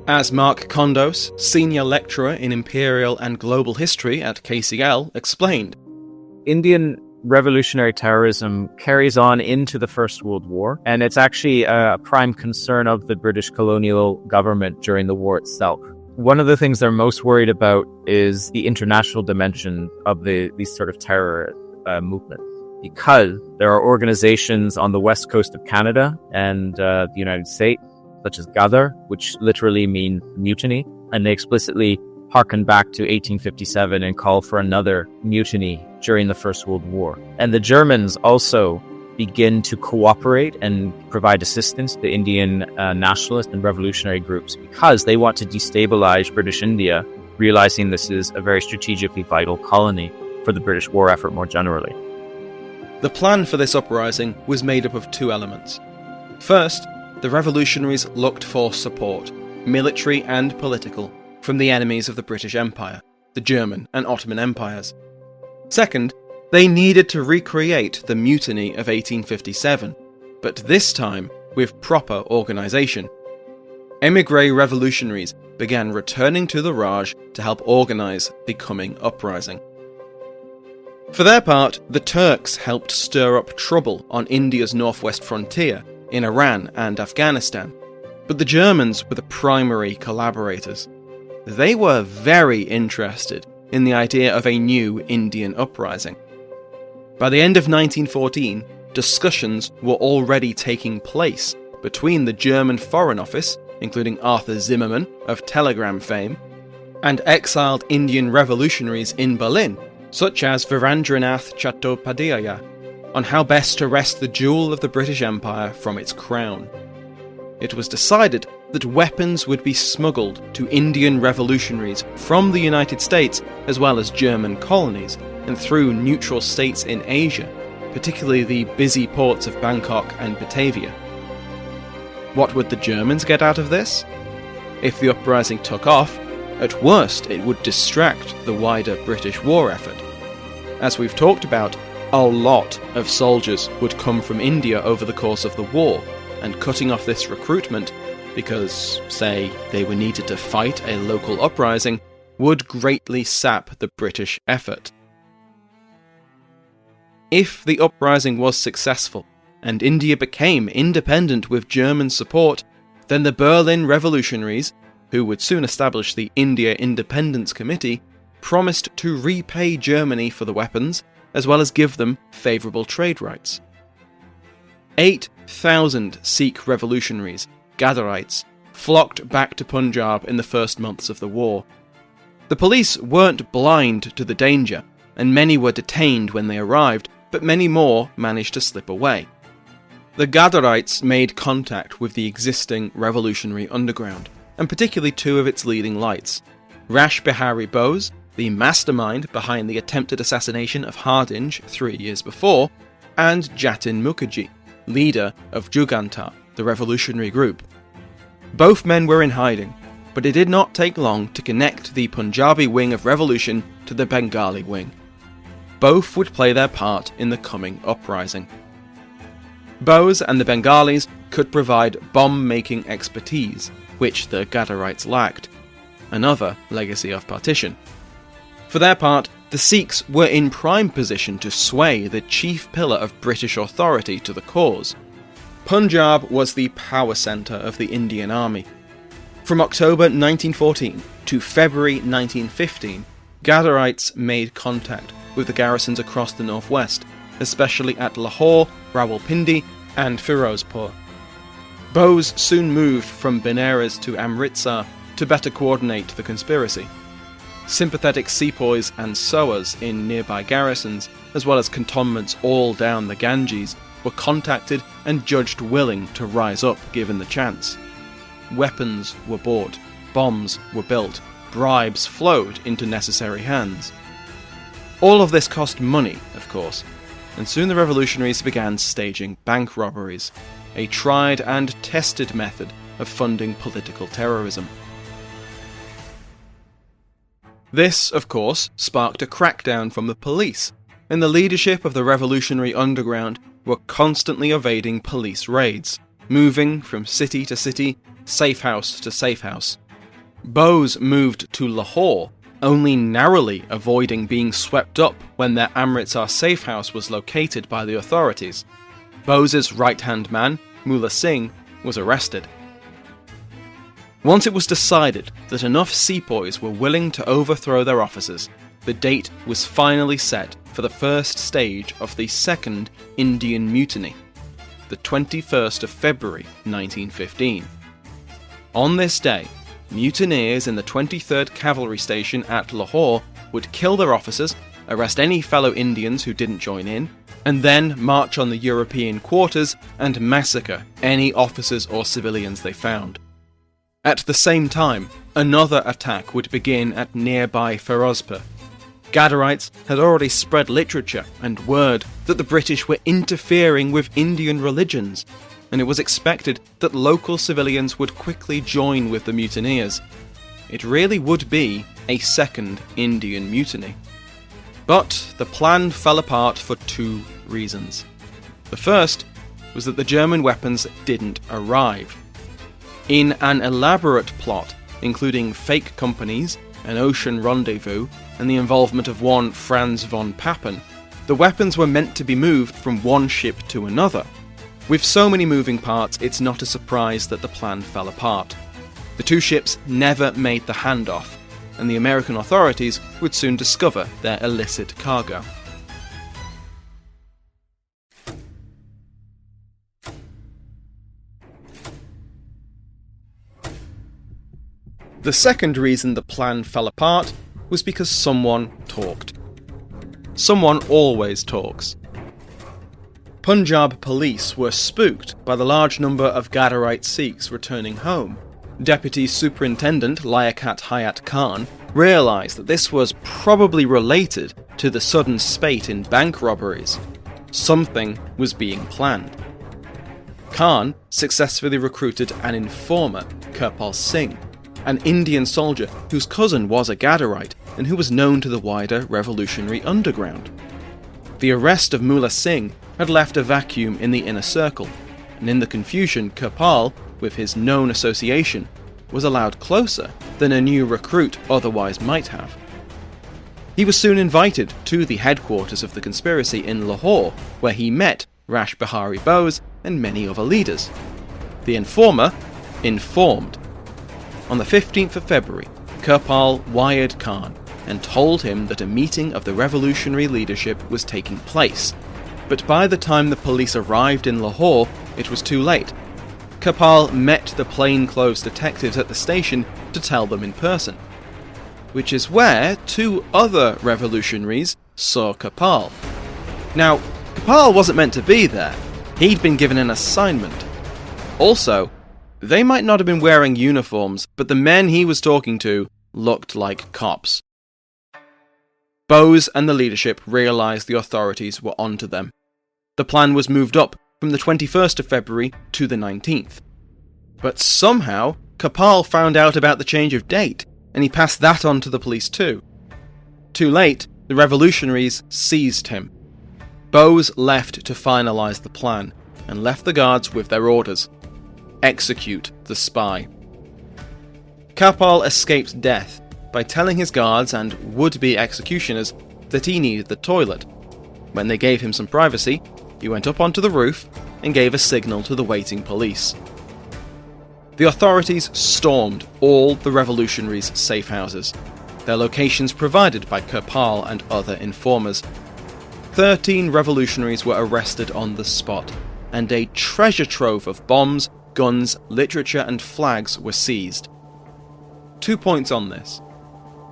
As Mark Condos, senior lecturer in Imperial and Global History at KCL, explained, Indian revolutionary terrorism carries on into the First World War, and it's actually a prime concern of the British colonial government during the war itself. One of the things they're most worried about is the international dimension of these sort of terror movements, because there are organizations on the west coast of Canada and the United States, such as Gadar, which literally mean mutiny, and they explicitly harken back to 1857 and call for another mutiny during the First World War. And the Germans also begin to cooperate and provide assistance to Indian nationalist and revolutionary groups because they want to destabilize British India, realizing this is a very strategically vital colony for the British war effort more generally. The plan for this uprising was made up of two elements. First, the revolutionaries looked for support, military and political, from the enemies of the British Empire, the German and Ottoman empires. Second, they needed to recreate the mutiny of 1857, but this time with proper organisation. Émigré revolutionaries began returning to the Raj to help organise the coming uprising. For their part, the Turks helped stir up trouble on India's northwest frontier in Iran and Afghanistan, but the Germans were the primary collaborators. They were very interested in the idea of a new Indian uprising. By the end of 1914, discussions were already taking place between the German Foreign Office, including Arthur Zimmermann of telegram fame, and exiled Indian revolutionaries in Berlin, such as Virendranath Chattopadhyaya, on how best to wrest the jewel of the British Empire from its crown. It was decided that weapons would be smuggled to Indian revolutionaries from the United States as well as German colonies and through neutral states in Asia, particularly the busy ports of Bangkok and Batavia. What would the Germans get out of this? If the uprising took off, at worst it would distract the wider British war effort. As we've talked about, a lot of soldiers would come from India over the course of the war, and cutting off this recruitment, because, say, they were needed to fight a local uprising, would greatly sap the British effort. If the uprising was successful, and India became independent with German support, then the Berlin revolutionaries, who would soon establish the India Independence Committee, promised to repay Germany for the weapons, as well as give them favourable trade rights. 8,000 Sikh revolutionaries, Ghadarites, flocked back to Punjab in the first months of the war. The police weren't blind to the danger, and many were detained when they arrived, but many more managed to slip away. The Ghadarites made contact with the existing revolutionary underground, and particularly two of its leading lights, Rash Bihari Bose, the mastermind behind the attempted assassination of Hardinge 3 years before, and Jatin Mukherjee, leader of Jugantar, the revolutionary group. Both men were in hiding, but it did not take long to connect the Punjabi wing of revolution to the Bengali wing. Both would play their part in the coming uprising. Bose and the Bengalis could provide bomb-making expertise, which the Ghadarites lacked, another legacy of partition. For their part, the Sikhs were in prime position to sway the chief pillar of British authority to the cause. Punjab was the power centre of the Indian Army. From October 1914 to February 1915, Ghadarites made contact with the garrisons across the northwest, especially at Lahore, Rawalpindi and Firozpur. Bose soon moved from Benares to Amritsar to better coordinate the conspiracy. Sympathetic sepoys and sowars in nearby garrisons, as well as cantonments all down the Ganges, were contacted and judged willing to rise up given the chance. Weapons were bought, bombs were built, bribes flowed into necessary hands. All of this cost money, of course, and soon the revolutionaries began staging bank robberies, a tried and tested method of funding political terrorism. This, of course, sparked a crackdown from the police, and the leadership of the revolutionary underground were constantly evading police raids, moving from city to city, safe house to safe house. Bose moved to Lahore, only narrowly avoiding being swept up when their Amritsar safe house was located by the authorities. Bose's right-hand man, Mullah Singh, was arrested. Once it was decided that enough sepoys were willing to overthrow their officers, the date was finally set for the first stage of the Second Indian Mutiny, the 21st of February 1915. On this day, mutineers in the 23rd Cavalry Station at Lahore would kill their officers, arrest any fellow Indians who didn't join in, and then march on the European quarters and massacre any officers or civilians they found. At the same time, another attack would begin at nearby Firozpur. Ghadarites had already spread literature and word that the British were interfering with Indian religions, and it was expected that local civilians would quickly join with the mutineers. It really would be a second Indian Mutiny. But the plan fell apart for two reasons. The first was that the German weapons didn't arrive. In an elaborate plot, including fake companies, an ocean rendezvous, and the involvement of one Franz von Papen, the weapons were meant to be moved from one ship to another. With so many moving parts, it's not a surprise that the plan fell apart. The two ships never made the handoff, and the American authorities would soon discover their illicit cargo. The second reason the plan fell apart was because someone talked. Someone always talks. Punjab police were spooked by the large number of Ghadarite Sikhs returning home. Deputy Superintendent Liaquat Hayat Khan realised that this was probably related to the sudden spate in bank robberies. Something was being planned. Khan successfully recruited an informer, Kirpal Singh, an Indian soldier whose cousin was a Ghadarite and who was known to the wider revolutionary underground. The arrest of Mullah Singh had left a vacuum in the inner circle, and in the confusion, Kirpal, with his known association, was allowed closer than a new recruit otherwise might have. He was soon invited to the headquarters of the conspiracy in Lahore, where he met Rash Bihari Bose and many other leaders. The informer informed. On the 15th of February, Kirpal wired Khan and told him that a meeting of the revolutionary leadership was taking place. But by the time the police arrived in Lahore, it was too late. Kirpal met the plainclothes detectives at the station to tell them in person. Which is where two other revolutionaries saw Kirpal. Now, Kirpal wasn't meant to be there. He'd been given an assignment. Also, they might not have been wearing uniforms, but the men he was talking to looked like cops. Bose and the leadership realised the authorities were onto them. The plan was moved up from the 21st of February to the 19th. But somehow, Kirpal found out about the change of date, and he passed that on to the police too. Too late, the revolutionaries seized him. Bose left to finalise the plan, and left the guards with their orders. Execute the spy. Kirpal escaped death by telling his guards and would-be executioners that he needed the toilet. When they gave him some privacy, he went up onto the roof and gave a signal to the waiting police. The authorities stormed all the revolutionaries' safe houses, their locations provided by Kirpal and other informers. 13 revolutionaries were arrested on the spot, and a treasure trove of bombs, guns, literature and flags were seized. 2 points on this.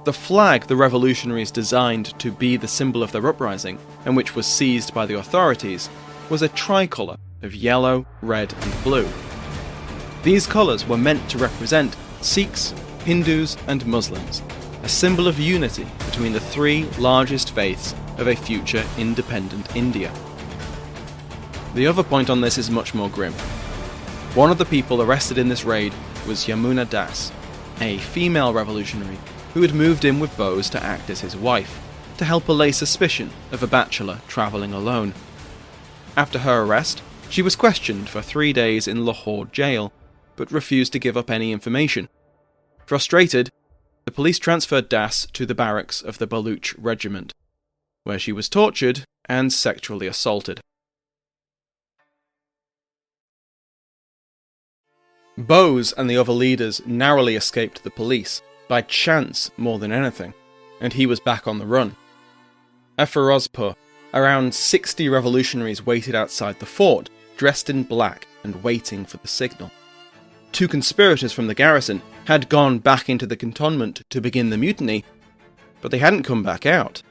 The flag the revolutionaries designed to be the symbol of their uprising, and which was seized by the authorities, was a tricolour of yellow, red and blue. These colours were meant to represent Sikhs, Hindus and Muslims, a symbol of unity between the three largest faiths of a future independent India. The other point on this is much more grim. One of the people arrested in this raid was Yamuna Das, a female revolutionary who had moved in with Bose to act as his wife, to help allay suspicion of a bachelor travelling alone. After her arrest, she was questioned for 3 days in Lahore jail, but refused to give up any information. Frustrated, the police transferred Das to the barracks of the Baluch regiment, where she was tortured and sexually assaulted. Bose and the other leaders narrowly escaped the police, by chance more than anything, and he was back on the run. At Firozpur, around 60 revolutionaries waited outside the fort, dressed in black and waiting for the signal. 2 conspirators from the garrison had gone back into the cantonment to begin the mutiny, but they hadn't come back out.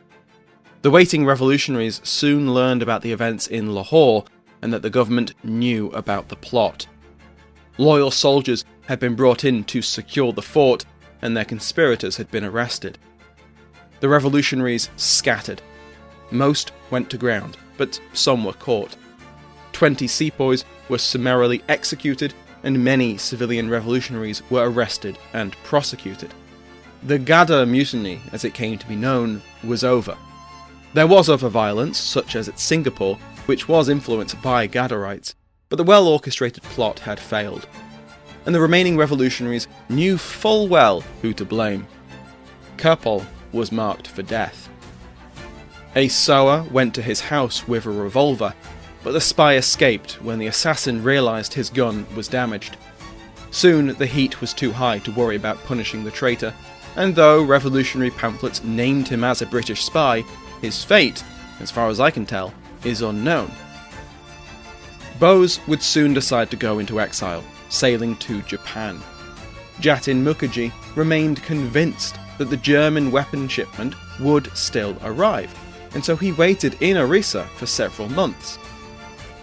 The waiting revolutionaries soon learned about the events in Lahore and that the government knew about the plot. Loyal soldiers had been brought in to secure the fort, and their conspirators had been arrested. The revolutionaries scattered. Most went to ground, but some were caught. 20 sepoys were summarily executed, and many civilian revolutionaries were arrested and prosecuted. The Gadar Mutiny, as it came to be known, was over. There was other violence, such as at Singapore, which was influenced by Gadarites, but the well-orchestrated plot had failed, and the remaining revolutionaries knew full well who to blame. Kirpal was marked for death. A sewer went to his house with a revolver, but the spy escaped when the assassin realised his gun was damaged. Soon the heat was too high to worry about punishing the traitor, and though revolutionary pamphlets named him as a British spy, his fate, as far as I can tell, is unknown. Bose would soon decide to go into exile, sailing to Japan. Jatin Mukherjee remained convinced that the German weapon shipment would still arrive, and so he waited in Orissa for several months.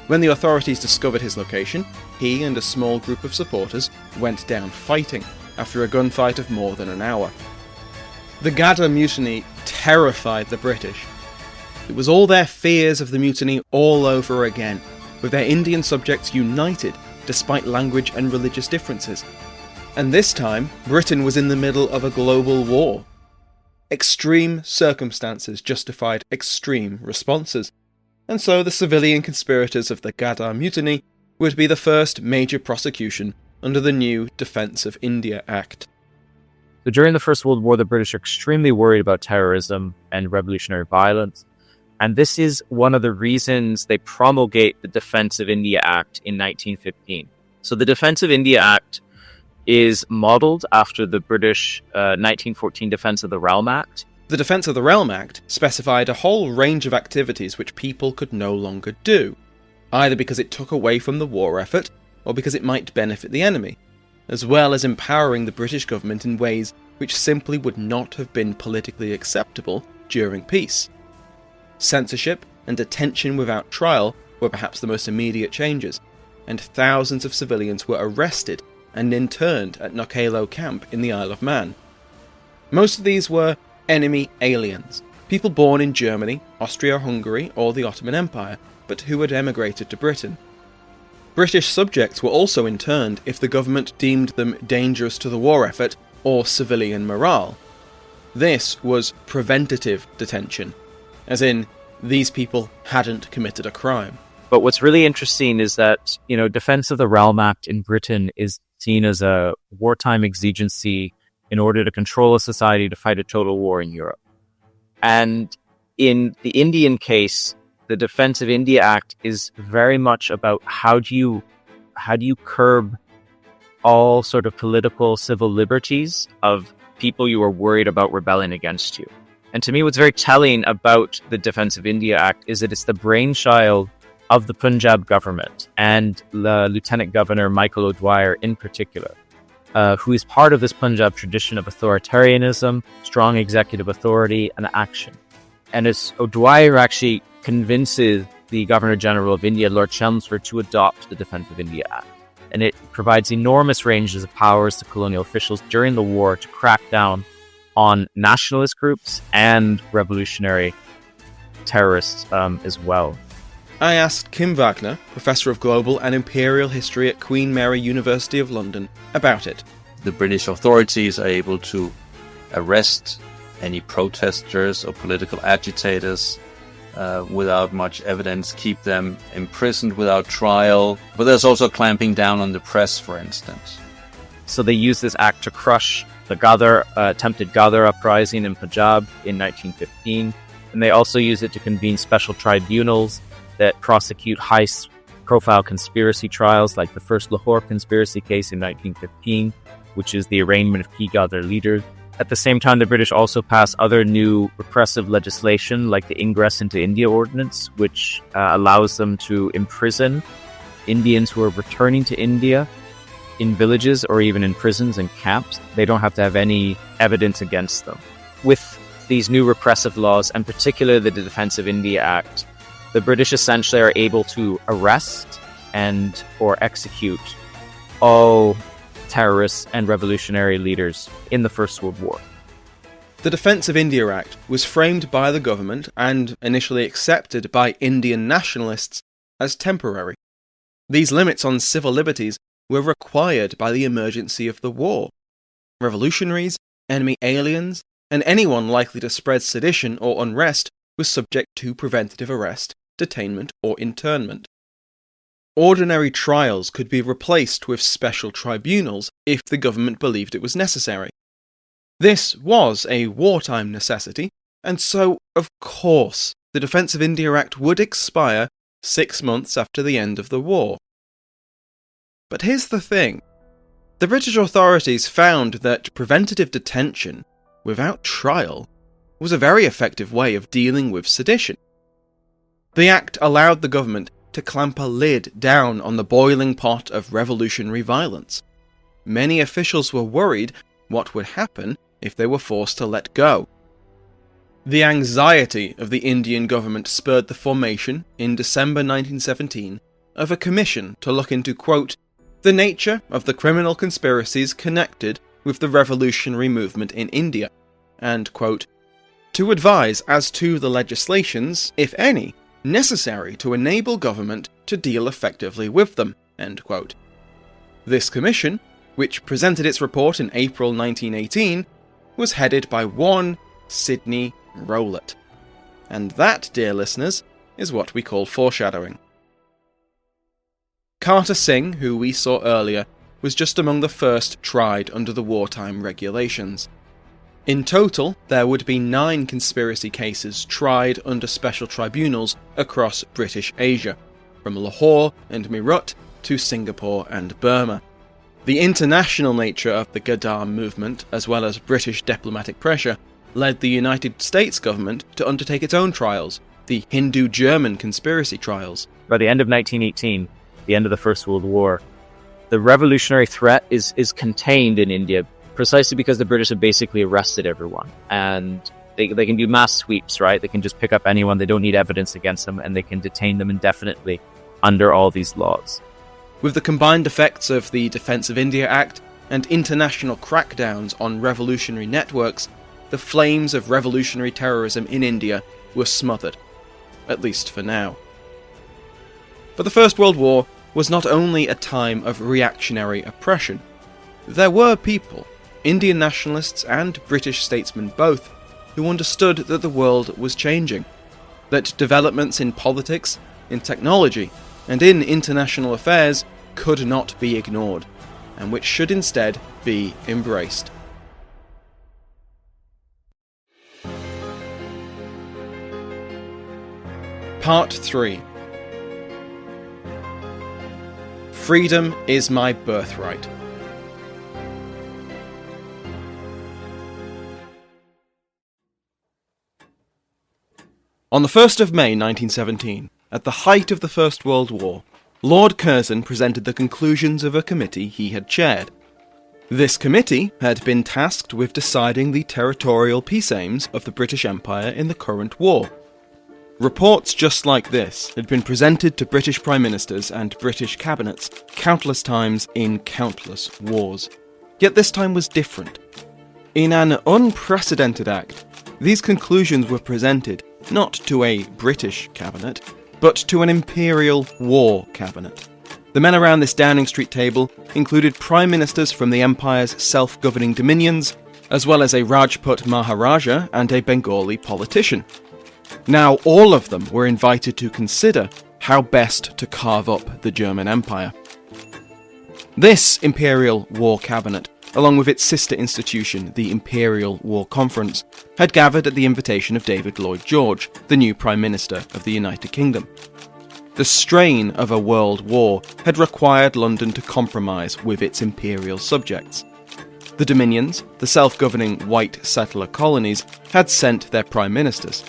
When the authorities discovered his location, he and a small group of supporters went down fighting, after a gunfight of more than an hour. The Gadar Mutiny terrified the British. It was all their fears of the mutiny all over again, with their Indian subjects united despite language and religious differences. And this time, Britain was in the middle of a global war. Extreme circumstances justified extreme responses, and so the civilian conspirators of the Gadar Mutiny would be the first major prosecution under the new Defence of India Act. So during the First World War, the British are extremely worried about terrorism and revolutionary violence. And this is one of the reasons they promulgate the Defence of India Act in 1915. So the Defence of India Act is modelled after the British 1914 Defence of the Realm Act. The Defence of the Realm Act specified a whole range of activities which people could no longer do, either because it took away from the war effort or because it might benefit the enemy, as well as empowering the British government in ways which simply would not have been politically acceptable during peace. Censorship and detention without trial were perhaps the most immediate changes, and thousands of civilians were arrested and interned at Knockalow Camp in the Isle of Man. Most of these were enemy aliens, people born in Germany, Austria-Hungary or the Ottoman Empire, but who had emigrated to Britain. British subjects were also interned if the government deemed them dangerous to the war effort or civilian morale. This was preventative detention, as in, these people hadn't committed a crime. But what's really interesting is that, Defence of the Realm Act in Britain is seen as a wartime exigency in order to control a society to fight a total war in Europe. And in the Indian case, the Defence of India Act is very much about how do you curb all sort of political civil liberties of people you are worried about rebelling against you. And to me, what's very telling about the Defence of India Act is that it's the brainchild of the Punjab government and the Lieutenant Governor Michael O'Dwyer in particular, who is part of this Punjab tradition of authoritarianism, strong executive authority, and action. And as O'Dwyer actually convinces the Governor-General of India, Lord Chelmsford, to adopt the Defence of India Act. And it provides enormous ranges of powers to colonial officials during the war to crack down on nationalist groups and revolutionary terrorists as well. I asked Kim Wagner, Professor of Global and Imperial History at Queen Mary University of London, about it. The British authorities are able to arrest any protesters or political agitators without much evidence, keep them imprisoned without trial. But there's also clamping down on the press, for instance. So they use this act to crush the attempted Ghadar uprising in Punjab in 1915. And they also use it to convene special tribunals that prosecute high-profile conspiracy trials, like the first Lahore conspiracy case in 1915, which is the arraignment of key Ghadar leaders. At the same time, the British also pass other new repressive legislation, like the Ingress into India Ordinance, which allows them to imprison Indians who are returning to India in villages or even in prisons and camps. They don't have to have any evidence against them. With these new repressive laws, and particularly the Defence of India Act, the British essentially are able to arrest or execute all terrorists and revolutionary leaders in the First World War. The Defence of India Act was framed by the government and initially accepted by Indian nationalists as temporary. These limits on civil liberties were required by the emergency of the war. Revolutionaries, enemy aliens, and anyone likely to spread sedition or unrest was subject to preventative arrest, detainment, or internment. Ordinary trials could be replaced with special tribunals if the government believed it was necessary. This was a wartime necessity, and so, of course, the Defence of India Act would expire 6 months after the end of the war. But here's the thing. The British authorities found that preventative detention, without trial, was a very effective way of dealing with sedition. The Act allowed the government to clamp a lid down on the boiling pot of revolutionary violence. Many officials were worried what would happen if they were forced to let go. The anxiety of the Indian government spurred the formation, in December 1917, of a commission to look into, quote, the nature of the criminal conspiracies connected with the revolutionary movement in India, and, quote, to advise as to the legislations, if any, necessary to enable government to deal effectively with them, end quote. This commission, which presented its report in April 1918, was headed by one Sidney Rowlatt. And that, dear listeners, is what we call foreshadowing. Carter Singh, who we saw earlier, was just among the first tried under the wartime regulations. In total, there would be 9 conspiracy cases tried under special tribunals across British Asia, from Lahore and Meerut to Singapore and Burma. The international nature of the Ghadar movement, as well as British diplomatic pressure, led the United States government to undertake its own trials, the Hindu-German conspiracy trials. By the end of 1918, the end of the First World War, the revolutionary threat is contained in India precisely because the British have basically arrested everyone. And they can do mass sweeps, right? They can just pick up anyone. They don't need evidence against them, and they can detain them indefinitely under all these laws. With the combined effects of the Defence of India Act and international crackdowns on revolutionary networks, the flames of revolutionary terrorism in India were smothered, at least for now. But the First World War was not only a time of reactionary oppression. There were people, Indian nationalists and British statesmen both, who understood that the world was changing, that developments in politics, in technology, and in international affairs could not be ignored, and which should instead be embraced. Part 3. Freedom is my birthright. On the 1st of May 1917, at the height of the First World War, Lord Curzon presented the conclusions of a committee he had chaired. This committee had been tasked with deciding the territorial peace aims of the British Empire in the current war. Reports just like this had been presented to British Prime Ministers and British cabinets countless times in countless wars. Yet this time was different. In an unprecedented act, these conclusions were presented not to a British cabinet, but to an Imperial War Cabinet. The men around this Downing Street table included Prime Ministers from the Empire's self-governing dominions, as well as a Rajput Maharaja and a Bengali politician. Now all of them were invited to consider how best to carve up the German Empire. This Imperial War Cabinet, along with its sister institution, the Imperial War Conference, had gathered at the invitation of David Lloyd George, the new Prime Minister of the United Kingdom. The strain of a world war had required London to compromise with its imperial subjects. The Dominions, the self-governing white settler colonies, had sent their Prime Ministers.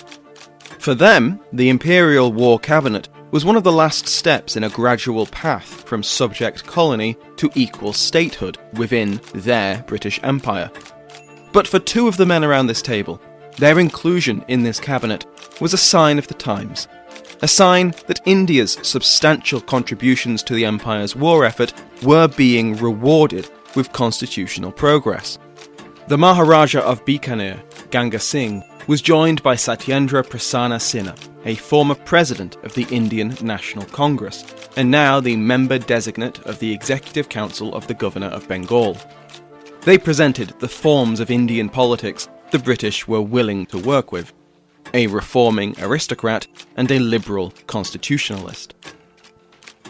For them, the Imperial War Cabinet was one of the last steps in a gradual path from subject colony to equal statehood within their British Empire. But for two of the men around this table, their inclusion in this cabinet was a sign of the times. A sign that India's substantial contributions to the Empire's war effort were being rewarded with constitutional progress. The Maharaja of Bikaner, Ganga Singh, was joined by Satyendra Prasanna Sinha, a former president of the Indian National Congress, and now the member-designate of the Executive Council of the Governor of Bengal. They presented the forms of Indian politics the British were willing to work with: a reforming aristocrat and a liberal constitutionalist.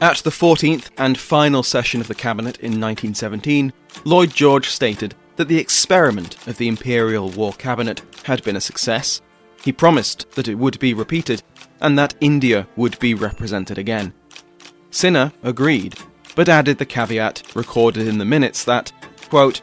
At the 14th and final session of the Cabinet in 1917, Lloyd George stated that the experiment of the Imperial War Cabinet had been a success. He promised that it would be repeated, and that India would be represented again. Sinha agreed, but added the caveat recorded in the minutes that, quote,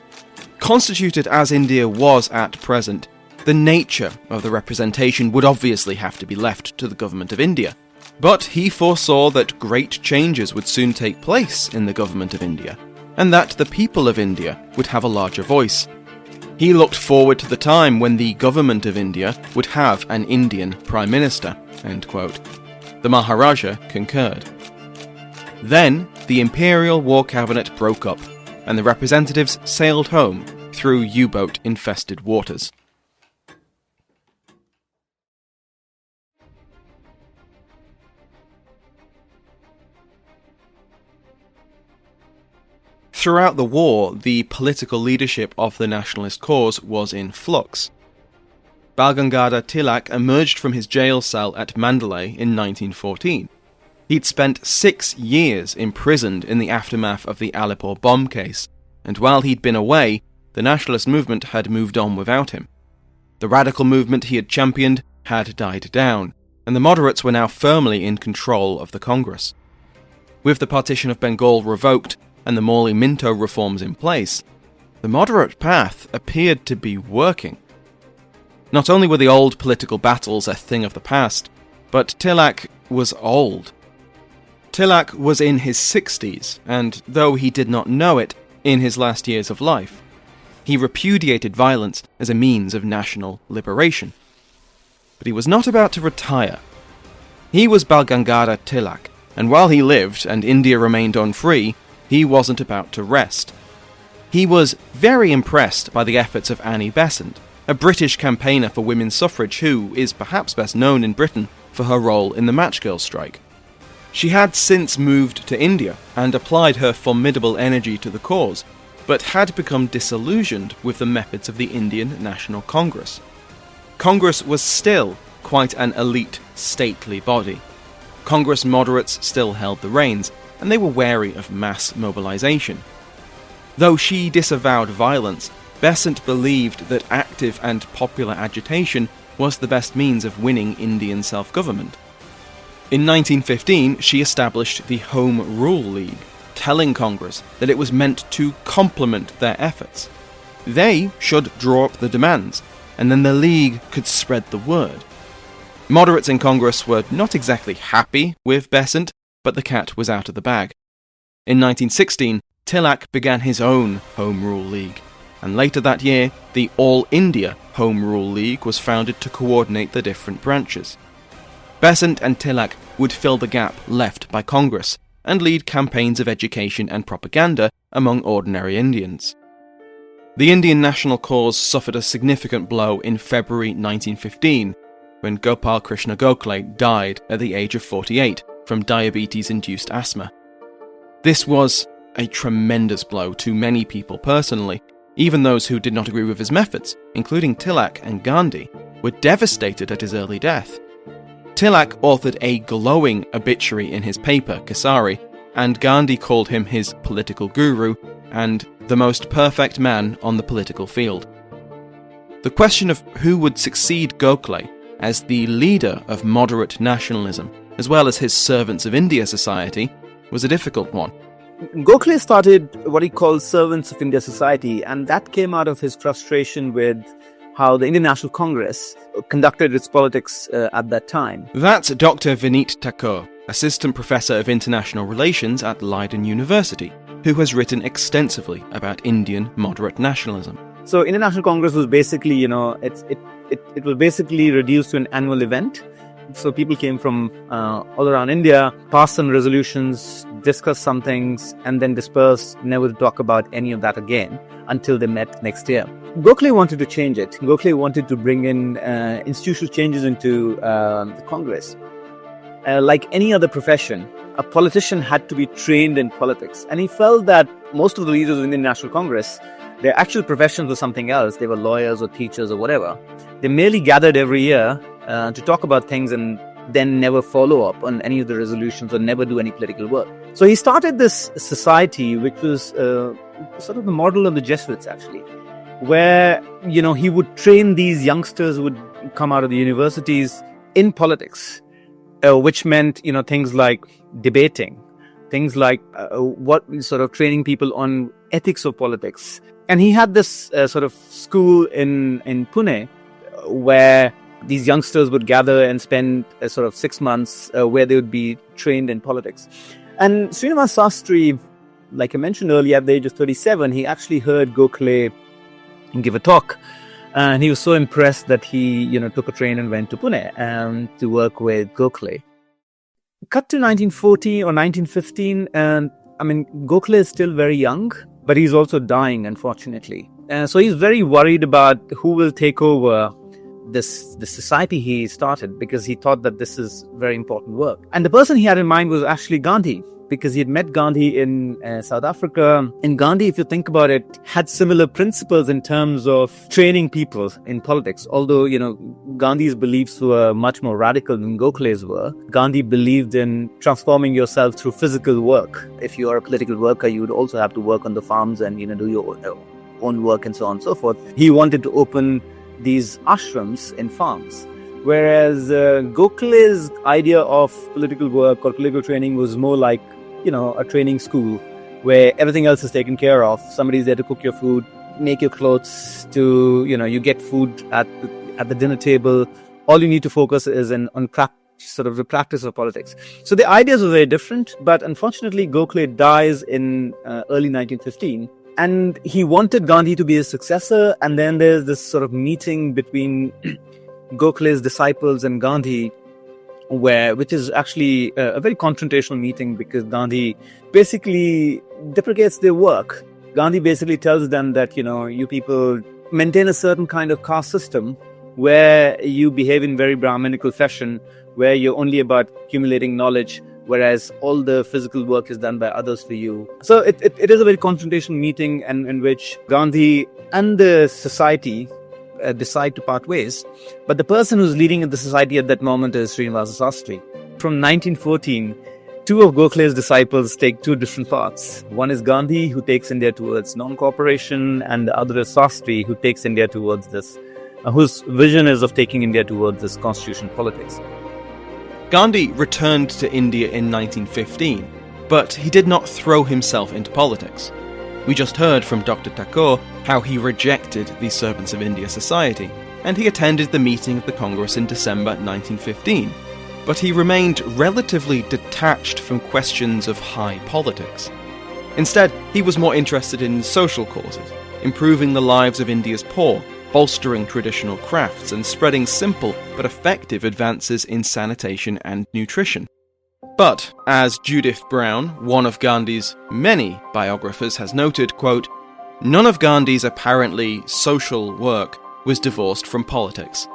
"Constituted as India was at present, the nature of the representation would obviously have to be left to the Government of India. But he foresaw that great changes would soon take place in the Government of India, and that the people of India would have a larger voice. He looked forward to the time when the Government of India would have an Indian Prime Minister." End quote. The Maharaja concurred. Then, the Imperial War Cabinet broke up, and the representatives sailed home through U-boat-infested waters. Throughout the war, the political leadership of the nationalist cause was in flux. Bal Gangadhar Tilak emerged from his jail cell at Mandalay in 1914. He'd spent 6 years imprisoned in the aftermath of the Alipore bomb case, and while he'd been away, the nationalist movement had moved on without him. The radical movement he had championed had died down, and the moderates were now firmly in control of the Congress. With the partition of Bengal revoked, and the Morley-Minto reforms in place, the moderate path appeared to be working. Not only were the old political battles a thing of the past, but Tilak was old. Tilak was in his 60s, and though he did not know it, in his last years of life. He repudiated violence as a means of national liberation. But he was not about to retire. He was Bal Gangadhar Tilak, and while he lived and India remained unfree, he wasn't about to rest. He was very impressed by the efforts of Annie Besant, a British campaigner for women's suffrage who is perhaps best known in Britain for her role in the Matchgirl strike. She had since moved to India and applied her formidable energy to the cause, but had become disillusioned with the methods of the Indian National Congress. Congress was still quite an elite, stately body. Congress moderates still held the reins, and they were wary of mass mobilization. Though she disavowed violence, Besant believed that active and popular agitation was the best means of winning Indian self-government. In 1915, she established the Home Rule League, telling Congress that it was meant to complement their efforts. They should draw up the demands, and then the League could spread the word. Moderates in Congress were not exactly happy with Besant, but the cat was out of the bag. In 1916, Tilak began his own Home Rule League, and later that year, the All India Home Rule League was founded to coordinate the different branches. Besant and Tilak would fill the gap left by Congress and lead campaigns of education and propaganda among ordinary Indians. The Indian national cause suffered a significant blow in February 1915, when Gopal Krishna Gokhale died at the age of 48 from diabetes-induced asthma. This was a tremendous blow to many people personally. Even those who did not agree with his methods, including Tilak and Gandhi, were devastated at his early death. Tilak authored a glowing obituary in his paper, Kesari, and Gandhi called him his political guru and the most perfect man on the political field. The question of who would succeed Gokhale as the leader of moderate nationalism, as well as his Servants of India Society, was a difficult one. Gokhale started what he called Servants of India Society, and that came out of his frustration with how the Indian National Congress conducted its politics at that time. That's Dr. Vineet Thakur, Assistant Professor of International Relations at Leiden University, who has written extensively about Indian moderate nationalism. So Indian National Congress was basically, it was basically reduced to an annual event. So people came from all around India, passed some resolutions, discussed some things, and then dispersed, never to talk about any of that again until they met next year. Gokhale wanted to change it. Gokhale wanted to bring in institutional changes into the Congress. Like any other profession, a politician had to be trained in politics. And he felt that most of the leaders of the Indian National Congress, their actual professions were something else. They were lawyers or teachers or whatever. They merely gathered every year to talk about things and then never follow up on any of the resolutions or never do any political work. So he started this society, which was sort of the model of the Jesuits, actually, where, he would train these youngsters who would come out of the universities in politics, which meant, things like debating, things like training people on ethics of politics. And he had this sort of school in Pune where these youngsters would gather and spend sort of 6 months where they would be trained in politics. And Srinivas Sastry, like I mentioned earlier, at the age of 37, he actually heard Gokhale give a talk. And he was so impressed that he, took a train and went to Pune to work with Gokhale. Cut to 1940 or 1915, and Gokhale is still very young, but he's also dying, unfortunately. So he's very worried about who will take over this society he started, because he thought that this is very important work. And the person he had in mind was actually Gandhi, because he had met Gandhi in South Africa. And Gandhi, if you think about it, had similar principles in terms of training people in politics. Although, Gandhi's beliefs were much more radical than Gokhale's were. Gandhi believed in transforming yourself through physical work. If you are a political worker, you would also have to work on the farms and, do your own work and so on and so forth. He wanted to open these ashrams in farms. Whereas Gokhale's idea of political work or political training was more like, a training school where everything else is taken care of. Somebody's there to cook your food, make your clothes, you get food at the dinner table. All you need to focus is on sort of the practice of politics. So the ideas were very different, but unfortunately Gokhale dies in early 1915, and he wanted Gandhi to be his successor, and then there's this sort of meeting between Gokhale's disciples and Gandhi, which is actually a very confrontational meeting, because Gandhi basically deprecates their work. Gandhi basically tells them that, you people maintain a certain kind of caste system where you behave in very Brahminical fashion, where you're only about accumulating knowledge, whereas all the physical work is done by others for you. So it is a very confrontational meeting, and in which Gandhi and the society decide to part ways. But the person who's leading the society at that moment is Srinivasa Sastry. From 1914, two of Gokhale's disciples take two different paths. One is Gandhi, who takes India towards non-cooperation, and the other is Sastry, who takes India towards this, whose vision is of taking India towards this constitutional politics. Gandhi returned to India in 1915, but he did not throw himself into politics. We just heard from Dr. Thakur how he rejected the Servants of India Society, and he attended the meeting of the Congress in December 1915. But he remained relatively detached from questions of high politics. Instead, he was more interested in social causes, improving the lives of India's poor, bolstering traditional crafts, and spreading simple but effective advances in sanitation and nutrition. But, as Judith Brown, one of Gandhi's many biographers, has noted, quote, "None of Gandhi's apparently social work was divorced from politics.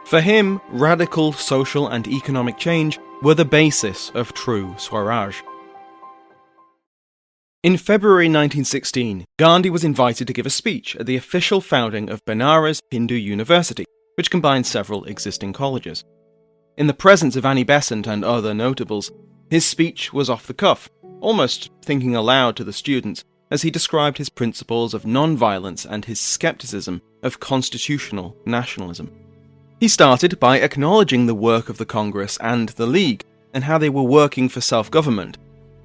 For him, radical social and economic change were the basis of true Swaraj." In February 1916, Gandhi was invited to give a speech at the official founding of Benares Hindu University, which combined several existing colleges. In the presence of Annie Besant and other notables, his speech was off the cuff, almost thinking aloud to the students, as he described his principles of non-violence and his skepticism of constitutional nationalism. He started by acknowledging the work of the Congress and the League, and how they were working for self-government,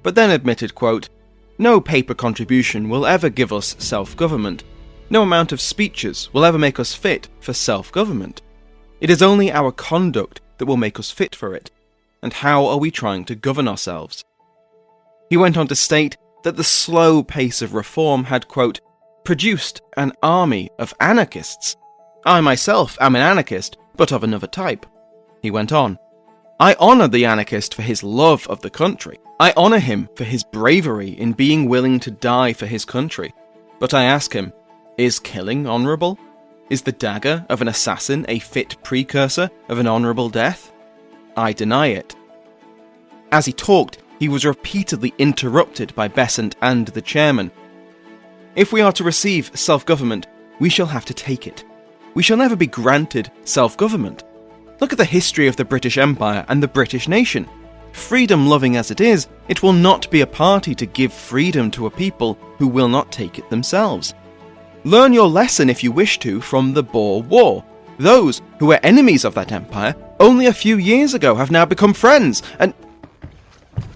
but then admitted, quote, "No paper contribution will ever give us self-government. No amount of speeches will ever make us fit for self-government. It is only our conduct that will make us fit for it. And how are we trying to govern ourselves?" He went on to state that the slow pace of reform had, quote, "produced an army of anarchists. I myself am an anarchist, but of another type." He went on, "I honour the anarchist for his love of the country. I honour him for his bravery in being willing to die for his country. But I ask him, is killing honourable? Is the dagger of an assassin a fit precursor of an honourable death? I deny it." As he talked, he was repeatedly interrupted by Besant and the chairman. "If we are to receive self-government, we shall have to take it. We shall never be granted self-government. Look at the history of the British Empire and the British nation. Freedom-loving as it is, it will not be a party to give freedom to a people who will not take it themselves. Learn your lesson, if you wish to, from the Boer War. Those who were enemies of that empire only a few years ago have now become friends, and..."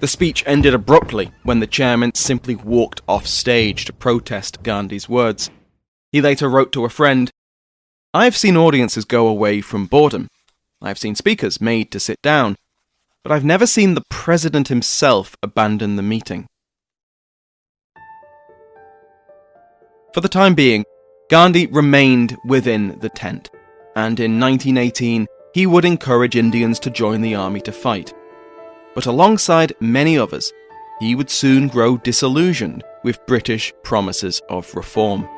The speech ended abruptly when the chairman simply walked off stage to protest Gandhi's words. He later wrote to a friend, "I've seen audiences go away from boredom. I've seen speakers made to sit down. But I've never seen the president himself abandon the meeting." For the time being, Gandhi remained within the tent, and in 1918 he would encourage Indians to join the army to fight. But alongside many others, he would soon grow disillusioned with British promises of reform.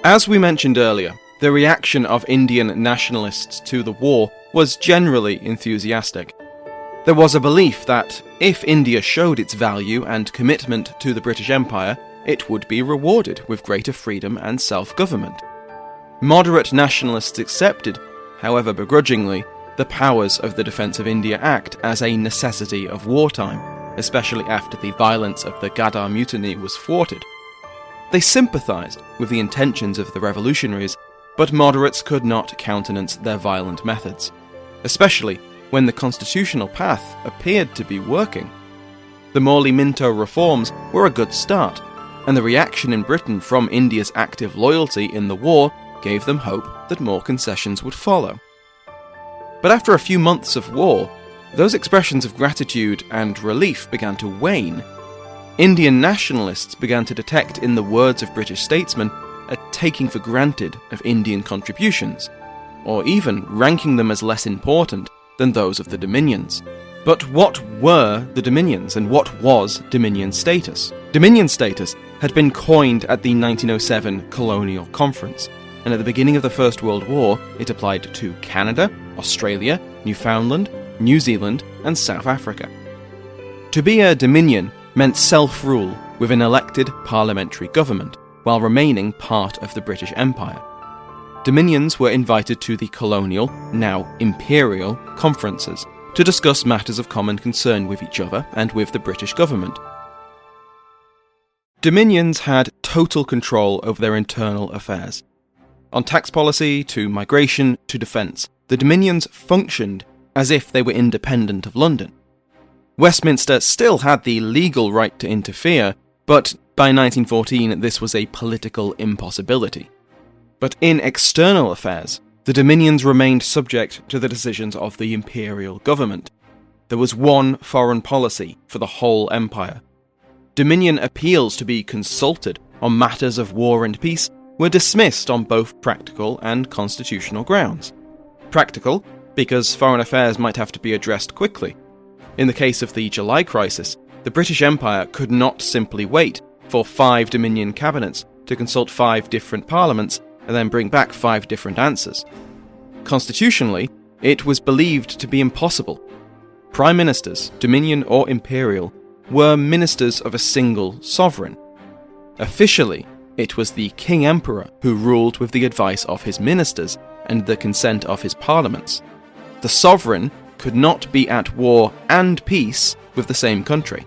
As we mentioned earlier, the reaction of Indian nationalists to the war was generally enthusiastic. There was a belief that if India showed its value and commitment to the British Empire, it would be rewarded with greater freedom and self-government. Moderate nationalists accepted, however begrudgingly, the powers of the Defence of India Act as a necessity of wartime, especially after the violence of the Ghadar Mutiny was thwarted. They sympathised with the intentions of the revolutionaries, but moderates could not countenance their violent methods, especially when the constitutional path appeared to be working. The Morley-Minto reforms were a good start, and the reaction in Britain from India's active loyalty in the war gave them hope that more concessions would follow. But after a few months of war, those expressions of gratitude and relief began to wane. Indian nationalists began to detect in the words of British statesmen a taking for granted of Indian contributions, or even ranking them as less important than those of the Dominions. But what were the Dominions, and what was Dominion status? Dominion status had been coined at the 1907 Colonial Conference, and at the beginning of the First World War it applied to Canada, Australia, Newfoundland, New Zealand, and South Africa. To be a Dominion meant self-rule with an elected parliamentary government, while remaining part of the British Empire. Dominions were invited to the Colonial, now Imperial, conferences to discuss matters of common concern with each other and with the British government. Dominions had total control over their internal affairs. On tax policy, to migration, to defence, the Dominions functioned as if they were independent of London. Westminster still had the legal right to interfere, but by 1914 this was a political impossibility. But in external affairs, the Dominions remained subject to the decisions of the imperial government. There was one foreign policy for the whole empire. Dominion appeals to be consulted on matters of war and peace were dismissed on both practical and constitutional grounds. Practical, because foreign affairs might have to be addressed quickly. In the case of the July crisis, the British Empire could not simply wait for 5 Dominion cabinets to consult 5 different parliaments and then bring back 5 different answers. Constitutionally, it was believed to be impossible. Prime ministers, Dominion or Imperial, were ministers of a single sovereign. Officially, it was the King Emperor who ruled with the advice of his ministers and the consent of his parliaments. The sovereign could not be at war and peace with the same country.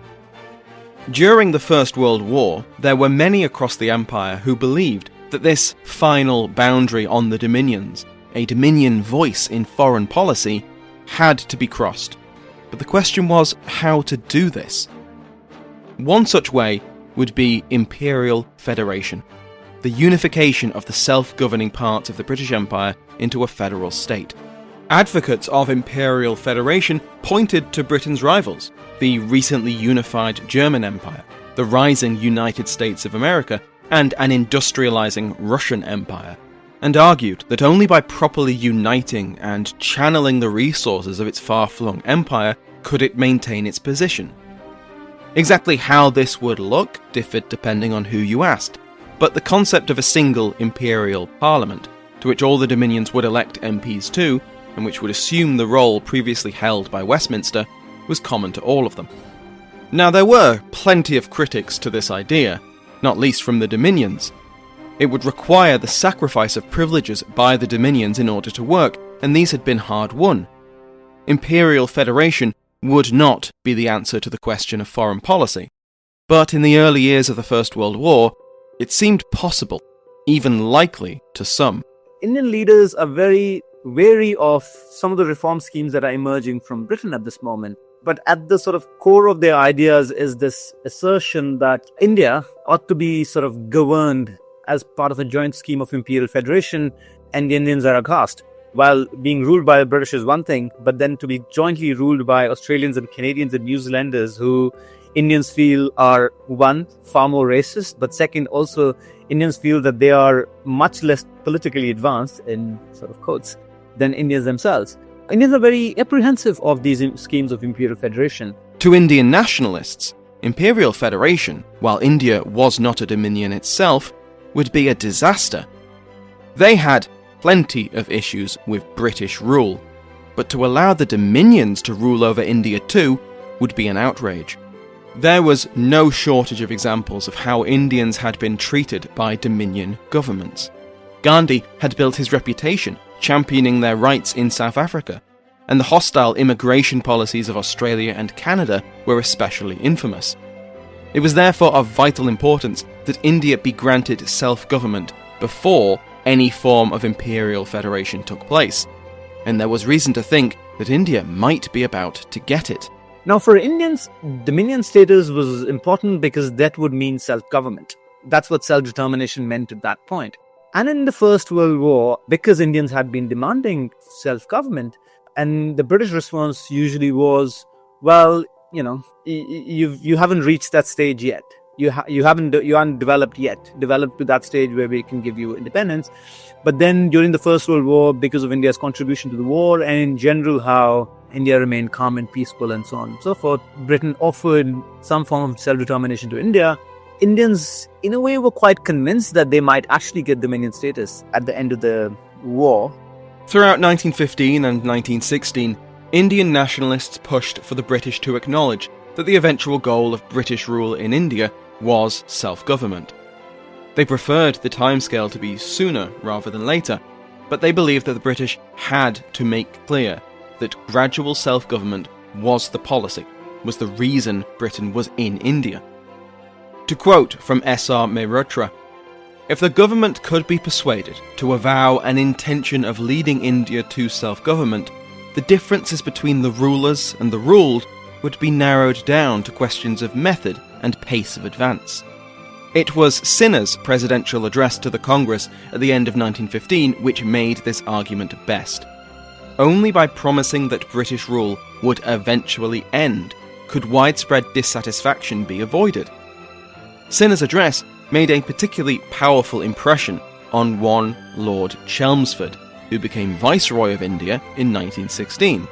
During the First World War, there were many across the empire who believed that this final boundary on the Dominions, a Dominion voice in foreign policy, had to be crossed. But the question was how to do this. One such way would be Imperial Federation, the unification of the self-governing parts of the British Empire into a federal state. Advocates of Imperial Federation pointed to Britain's rivals, the recently unified German Empire, the rising United States of America, and an industrializing Russian Empire, and argued that only by properly uniting and channeling the resources of its far-flung empire could it maintain its position. Exactly how this would look differed depending on who you asked, but the concept of a single imperial parliament, to which all the Dominions would elect MPs to, and which would assume the role previously held by Westminster, was common to all of them. Now there were plenty of critics to this idea, not least from the Dominions. It would require the sacrifice of privileges by the Dominions in order to work, and these had been hard won. Imperial Federation would not be the answer to the question of foreign policy. But in the early years of the First World War, it seemed possible, even likely to some. Indian leaders are very wary of some of the reform schemes that are emerging from Britain at this moment. But at the sort of core of their ideas is this assertion that India ought to be sort of governed as part of a joint scheme of Imperial Federation, and the Indians are aghast. While being ruled by the British is one thing, but then to be jointly ruled by Australians and Canadians and New Zealanders who Indians feel are, one, far more racist, but second, also Indians feel that they are much less politically advanced, in sort of quotes, than Indians themselves. Indians are very apprehensive of these schemes of Imperial Federation. To Indian nationalists, Imperial Federation, while India was not a dominion itself, would be a disaster. They had plenty of issues with British rule, but to allow the Dominions to rule over India too would be an outrage. There was no shortage of examples of how Indians had been treated by Dominion governments. Gandhi had built his reputation championing their rights in South Africa, and the hostile immigration policies of Australia and Canada were especially infamous. It was therefore of vital importance that India be granted self-government before any form of Imperial Federation took place, and there was reason to think that India might be about to get it. Now, for Indians, dominion status was important because that would mean self-government. That's what self-determination meant at that point. And in the First World War, because Indians had been demanding self-government, and the British response usually was, well, you haven't reached that stage yet. You haven't developed to that stage where we can give you independence. But then during the First World War, because of India's contribution to the war and in general how India remained calm and peaceful and so on and so forth, Britain offered some form of self-determination to India. Indians, in a way, were quite convinced that they might actually get dominion status at the end of the war. Throughout 1915 and 1916, Indian nationalists pushed for the British to acknowledge that the eventual goal of British rule in India was self-government. They preferred the timescale to be sooner rather than later, but they believed that the British had to make clear that gradual self-government was the policy, was the reason Britain was in India. To quote from S.R. Mehrotra, "If the government could be persuaded to avow an intention of leading India to self-government, the differences between the rulers and the ruled would be narrowed down to questions of method and pace of advance." It was Sinha's presidential address to the Congress at the end of 1915 which made this argument best. Only by promising that British rule would eventually end could widespread dissatisfaction be avoided. Sinha's address made a particularly powerful impression on one Lord Chelmsford, who became Viceroy of India in 1916.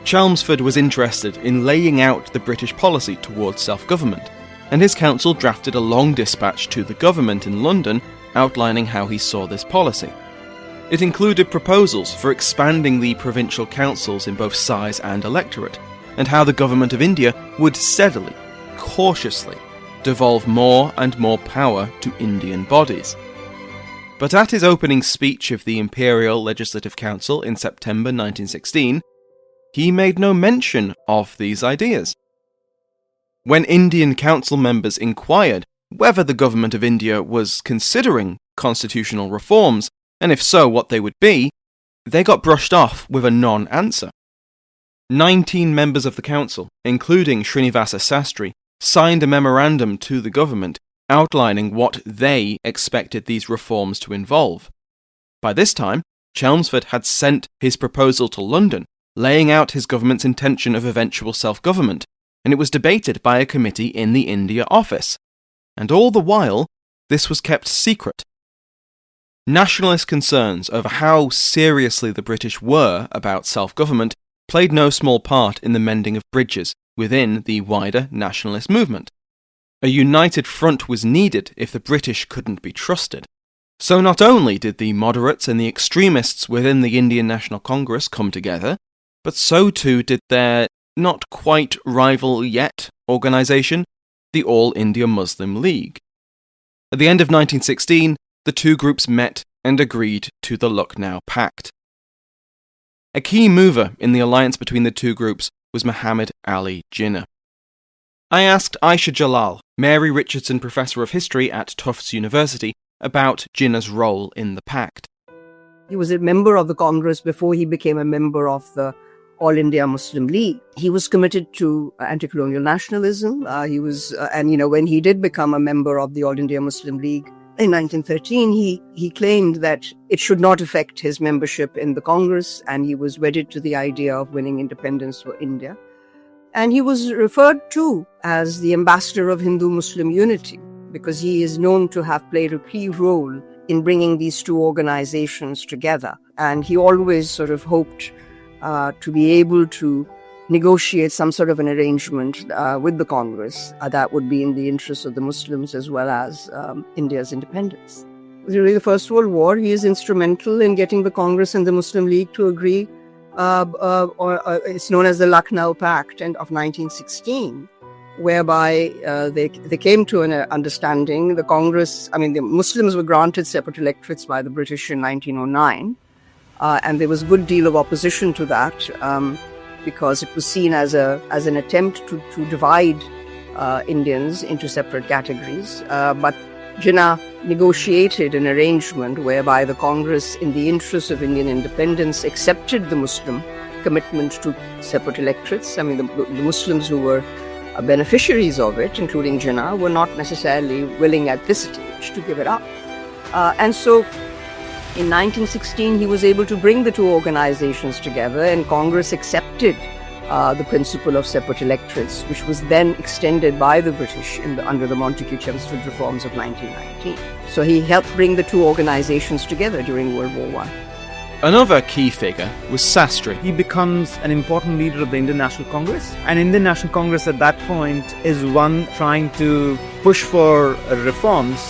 Chelmsford was interested in laying out the British policy towards self-government, and his council drafted a long dispatch to the government in London outlining how he saw this policy. It included proposals for expanding the provincial councils in both size and electorate, and how the government of India would steadily, cautiously, devolve more and more power to Indian bodies. But at his opening speech of the Imperial Legislative Council in September 1916, he made no mention of these ideas. When Indian council members inquired whether the government of India was considering constitutional reforms, and if so, what they would be, they got brushed off with a non-answer. 19 members of the council, including Srinivasa Sastry, signed a memorandum to the government outlining what they expected these reforms to involve. By this time, Chelmsford had sent his proposal to London, laying out his government's intention of eventual self-government, and it was debated by a committee in the India office. And all the while, this was kept secret. Nationalist concerns over how seriously the British were about self-government played no small part in the mending of bridges within the wider nationalist movement. A united front was needed if the British couldn't be trusted. So not only did the moderates and the extremists within the Indian National Congress come together, but so too did their not quite rival yet organisation, the All India Muslim League. At the end of 1916, the two groups met and agreed to the Lucknow Pact. A key mover in the alliance between the two groups was Muhammad Ali Jinnah. I asked Aisha Jalal, Mary Richardson Professor of History at Tufts University, about Jinnah's role in the pact. He was a member of the Congress before he became a member of the All India Muslim League. He was committed to anti-colonial nationalism. When he did become a member of the All India Muslim League in 1913, he claimed that it should not affect his membership in the Congress, and he was wedded to the idea of winning independence for India. And he was referred to as the ambassador of Hindu-Muslim unity, because he is known to have played a key role in bringing these two organizations together. And he always sort of hoped to be able to negotiate some sort of an arrangement with the Congress that would be in the interests of the Muslims as well as India's independence. During the First World War, he is instrumental in getting the Congress and the Muslim League to agree, it's known as the Lucknow Pact of 1916, whereby they came to an understanding. The Muslims were granted separate electorates by the British in 1909, and there was a good deal of opposition to that because it was seen as an attempt to divide Indians into separate categories. But Jinnah negotiated an arrangement whereby the Congress, in the interest of Indian independence, accepted the Muslim commitment to separate electorates. I mean, the Muslims who were beneficiaries of it, including Jinnah, were not necessarily willing at this stage to give it up. And so in 1916, he was able to bring the two organizations together, and Congress accepted the principle of separate electorates, which was then extended by the British under the Montagu-Chelmsford Reforms of 1919. So he helped bring the two organizations together during World War I. Another key figure was Sastry. He becomes an important leader of the Indian National Congress. And Indian National Congress at that point is one trying to push for reforms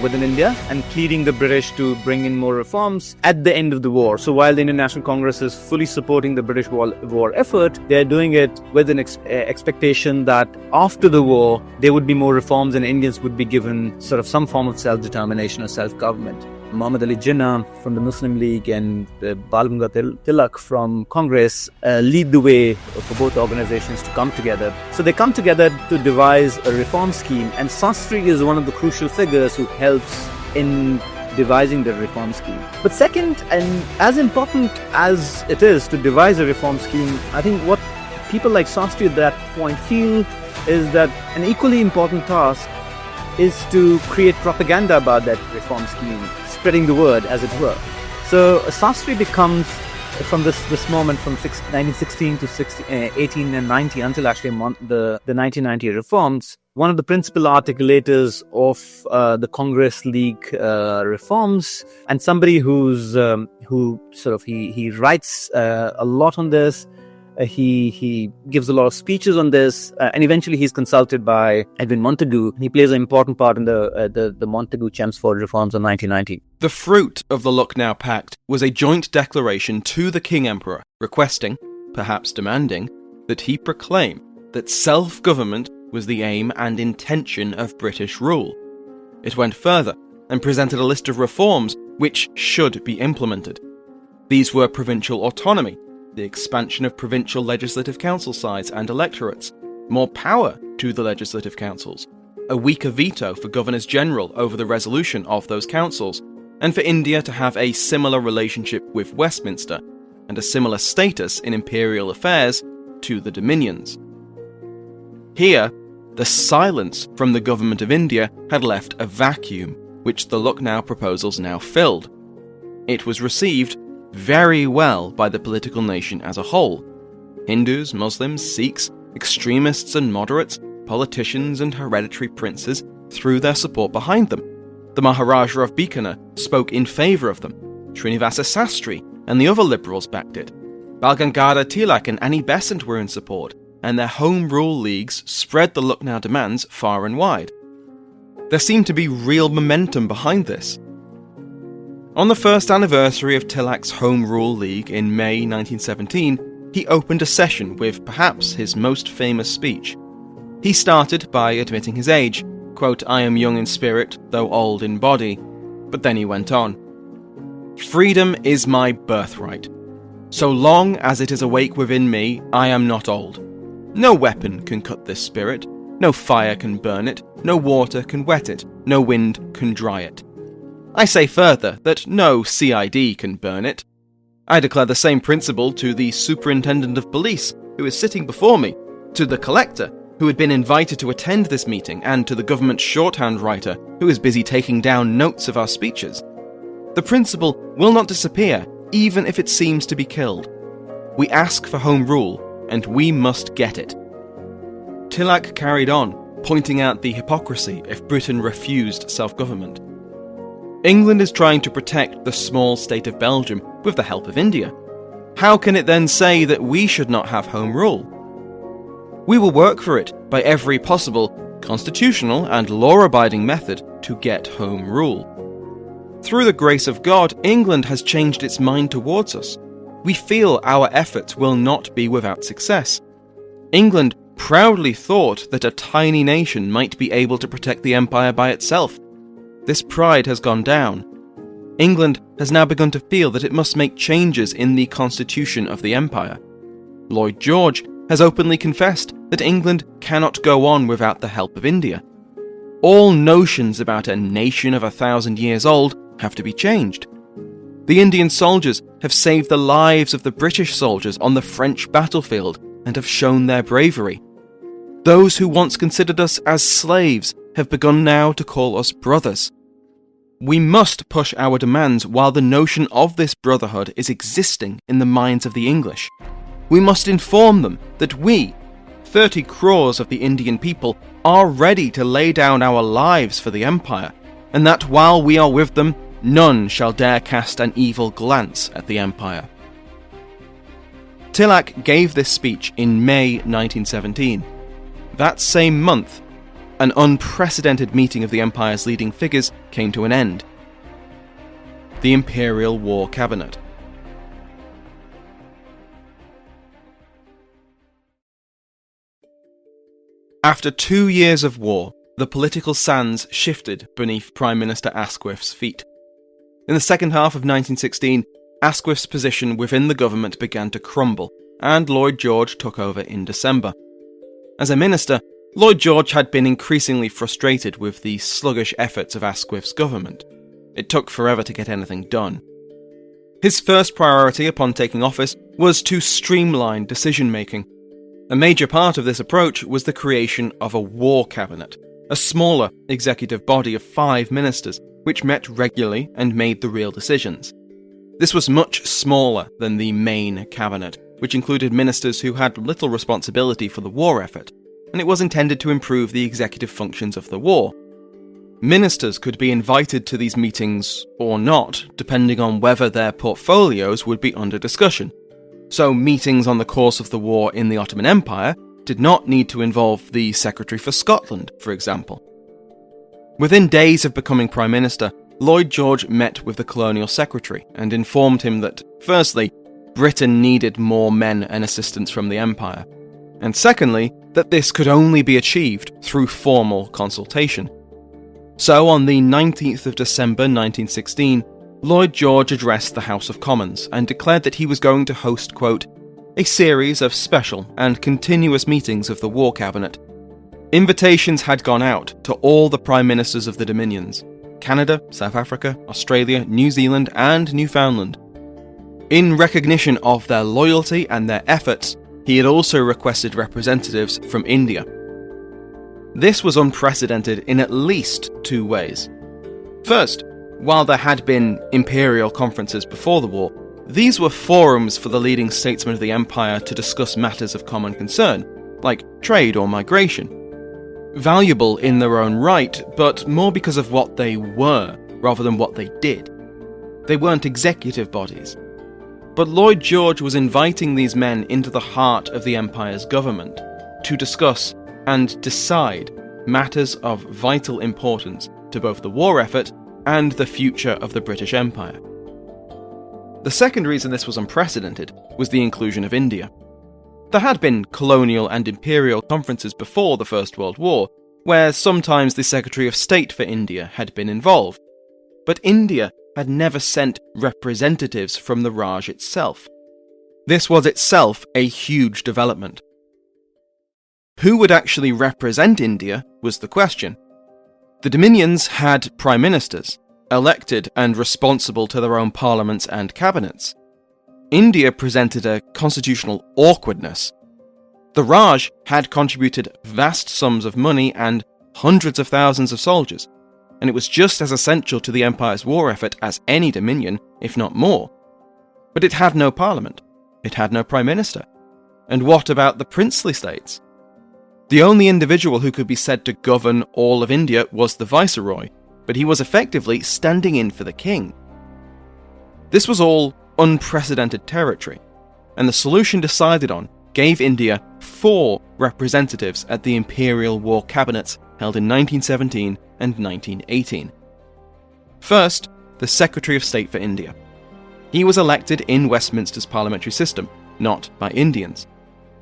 within India and pleading the British to bring in more reforms at the end of the war. So while the Indian National Congress is fully supporting the British war effort, they're doing it with an expectation that after the war, there would be more reforms and Indians would be given sort of some form of self-determination or self-government. Muhammad Ali Jinnah from the Muslim League and Bal Gangadhar Tilak from Congress lead the way for both organizations to come together. So they come together to devise a reform scheme, and Sastry is one of the crucial figures who helps in devising the reform scheme. But second, and as important as it is to devise a reform scheme, I think what people like Sastry at that point feel is that an equally important task is to create propaganda about that reform scheme, spreading the word, as it were. So Sastry becomes, from this moment from 1916 to 1890 until actually the 1990 reforms, one of the principal articulators of the Congress League reforms, and somebody who writes a lot on this. He gives a lot of speeches on this, and eventually he's consulted by Edwin Montagu. He plays an important part in the Montagu-Chelmsford Reforms of 1990. The fruit of the Lucknow Pact was a joint declaration to the King Emperor, requesting, perhaps demanding, that he proclaim that self-government was the aim and intention of British rule. It went further and presented a list of reforms which should be implemented. These were provincial autonomy, the expansion of provincial legislative council size and electorates, more power to the legislative councils, a weaker veto for governors-general over the resolution of those councils, and for India to have a similar relationship with Westminster and a similar status in imperial affairs to the Dominions. Here, the silence from the government of India had left a vacuum, which the Lucknow proposals now filled. It was received very well by the political nation as a whole. Hindus, Muslims, Sikhs, extremists and moderates, politicians and hereditary princes threw their support behind them. The Maharaja of Bikaner spoke in favour of them. Srinivasa Sastry and the other liberals backed it. Bal Gangadhar Tilak and Annie Besant were in support, and their Home Rule leagues spread the Lucknow demands far and wide. There seemed to be real momentum behind this. On the first anniversary of Tilak's Home Rule League in May 1917, he opened a session with perhaps his most famous speech. He started by admitting his age, quote, "I am young in spirit, though old in body," but then he went on. "Freedom is my birthright. So long as it is awake within me, I am not old. No weapon can cut this spirit, no fire can burn it, no water can wet it, no wind can dry it. I say further that no CID can burn it. I declare the same principle to the Superintendent of Police, who is sitting before me, to the Collector, who had been invited to attend this meeting, and to the government shorthand writer, who is busy taking down notes of our speeches. The principle will not disappear, even if it seems to be killed. We ask for Home Rule, and we must get it." Tilak carried on, pointing out the hypocrisy if Britain refused self-government. England is trying to protect the small state of Belgium with the help of India. How can it then say that we should not have Home Rule? We will work for it by every possible constitutional and law-abiding method to get Home Rule. Through the grace of God, England has changed its mind towards us. We feel our efforts will not be without success. England proudly thought that a tiny nation might be able to protect the empire by itself. This pride has gone down. England has now begun to feel that it must make changes in the constitution of the empire. Lloyd George has openly confessed that England cannot go on without the help of India. All notions about a nation of 1,000 years old have to be changed. The Indian soldiers have saved the lives of the British soldiers on the French battlefield and have shown their bravery. Those who once considered us as slaves have begun now to call us brothers. We must push our demands while the notion of this brotherhood is existing in the minds of the English. We must inform them that we, 30 crores of the Indian people, are ready to lay down our lives for the empire, and that while we are with them, none shall dare cast an evil glance at the empire. Tilak gave this speech in May 1917. That same month, an unprecedented meeting of the empire's leading figures came to an end. The Imperial War Cabinet. After 2 years of war, the political sands shifted beneath Prime Minister Asquith's feet. In the second half of 1916, Asquith's position within the government began to crumble, and Lloyd George took over in December. As a minister, Lloyd George had been increasingly frustrated with the sluggish efforts of Asquith's government. It took forever to get anything done. His first priority upon taking office was to streamline decision-making. A major part of this approach was the creation of a war cabinet, a smaller executive body of 5 ministers, which met regularly and made the real decisions. This was much smaller than the main cabinet, which included ministers who had little responsibility for the war effort, and it was intended to improve the executive functions of the war. Ministers could be invited to these meetings or not, depending on whether their portfolios would be under discussion. So meetings on the course of the war in the Ottoman Empire did not need to involve the Secretary for Scotland, for example. Within days of becoming Prime Minister, Lloyd George met with the Colonial Secretary and informed him that, firstly, Britain needed more men and assistance from the Empire, and secondly, that this could only be achieved through formal consultation. So on the 19th of December 1916, Lloyd George addressed the House of Commons and declared that he was going to host, quote, a series of special and continuous meetings of the War Cabinet. Invitations had gone out to all the Prime Ministers of the Dominions, Canada, South Africa, Australia, New Zealand and Newfoundland. In recognition of their loyalty and their efforts, he had also requested representatives from India. This was unprecedented in at least 2 ways. First, while there had been imperial conferences before the war, these were forums for the leading statesmen of the empire to discuss matters of common concern, like trade or migration. Valuable in their own right, but more because of what they were, rather than what they did. They weren't executive bodies. But Lloyd George was inviting these men into the heart of the empire's government to discuss and decide matters of vital importance to both the war effort and the future of the British Empire. The second reason this was unprecedented was the inclusion of India. There had been colonial and imperial conferences before the First World War, where sometimes the Secretary of State for India had been involved. But India had never sent representatives from the Raj itself. This was itself a huge development. Who would actually represent India was the question. The Dominions had prime ministers, elected and responsible to their own parliaments and cabinets. India presented a constitutional awkwardness. The Raj had contributed vast sums of money and hundreds of thousands of soldiers, and it was just as essential to the empire's war effort as any dominion, if not more. But it had no parliament. It had no prime minister. And what about the princely states? The only individual who could be said to govern all of India was the viceroy, but he was effectively standing in for the king. This was all unprecedented territory, and the solution decided on gave India 4 representatives at the Imperial War Cabinets held in 1917 and 1918. First, the Secretary of State for India. He was elected in Westminster's parliamentary system, not by Indians.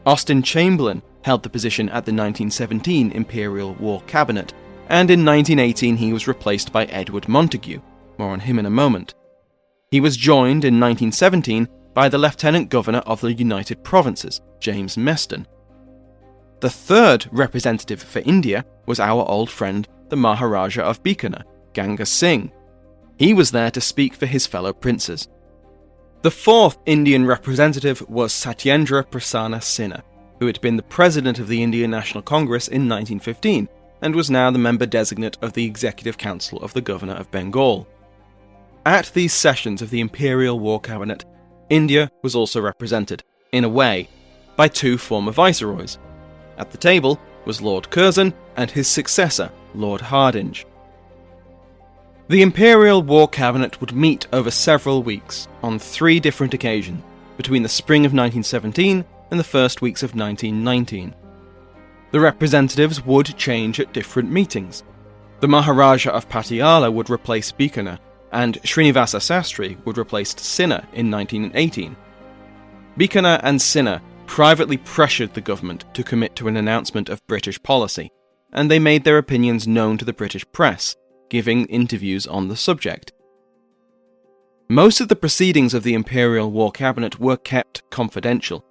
Austin Chamberlain held the position at the 1917 Imperial War Cabinet, and in 1918 he was replaced by Edward Montagu. More on him in a moment. He was joined in 1917 by the Lieutenant Governor of the United Provinces, James Meston. The third representative for India was our old friend, the Maharaja of Bikaner, Ganga Singh. He was there to speak for his fellow princes, The fourth Indian representative was Satyendra Prasanna Sinha, who had been the president of the Indian National Congress in 1915 and was now the member designate of the Executive Council of the Governor of Bengal. At these sessions of the Imperial War Cabinet, India was also represented, in a way, by two former viceroys. At the table was Lord Curzon and his successor, Lord Hardinge. The Imperial War Cabinet would meet over several weeks, on 3 different occasions, between the spring of 1917 and the first weeks of 1919. The representatives would change at different meetings. The Maharaja of Patiala would replace Bikaner, and Srinivasa Sastri would replace Sinha in 1918. Bikaner and Sinha privately pressured the government to commit to an announcement of British policy, and they made their opinions known to the British press, giving interviews on the subject. Most of the proceedings of the Imperial War Cabinet were kept confidential,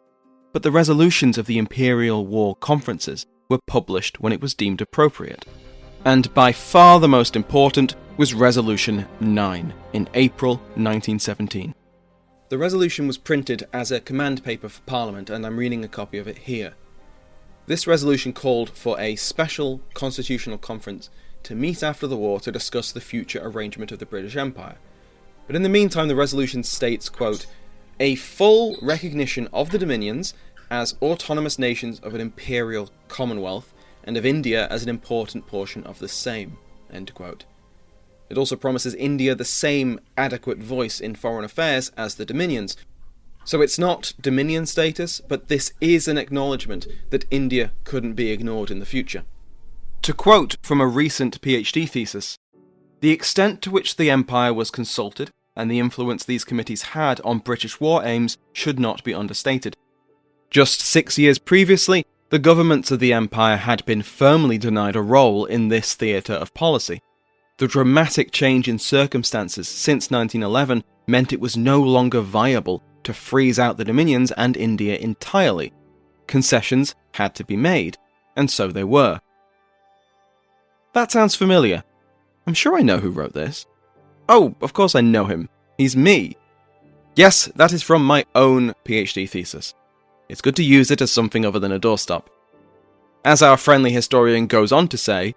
but the resolutions of the Imperial War Conferences were published when it was deemed appropriate. And by far the most important was Resolution 9 in April 1917. The resolution was printed as a command paper for Parliament, and I'm reading a copy of it here. This resolution called for a special constitutional conference to meet after the war to discuss the future arrangement of the British Empire. But in the meantime, the resolution states, quote, "a full recognition of the dominions as autonomous nations of an imperial commonwealth and of India as an important portion of the same," end quote. It also promises India the same adequate voice in foreign affairs as the dominions. So it's not dominion status, but this is an acknowledgement that India couldn't be ignored in the future. To quote from a recent PhD thesis, "The extent to which the Empire was consulted and the influence these committees had on British war aims should not be understated. Just 6 years previously, the governments of the Empire had been firmly denied a role in this theatre of policy. The dramatic change in circumstances since 1911 meant it was no longer viable to freeze out the dominions and India entirely. Concessions had to be made, and so they were." That sounds familiar. I'm sure I know who wrote this. Oh, of course I know him. He's me. Yes, that is from my own PhD thesis. It's good to use it as something other than a doorstop. As our friendly historian goes on to say,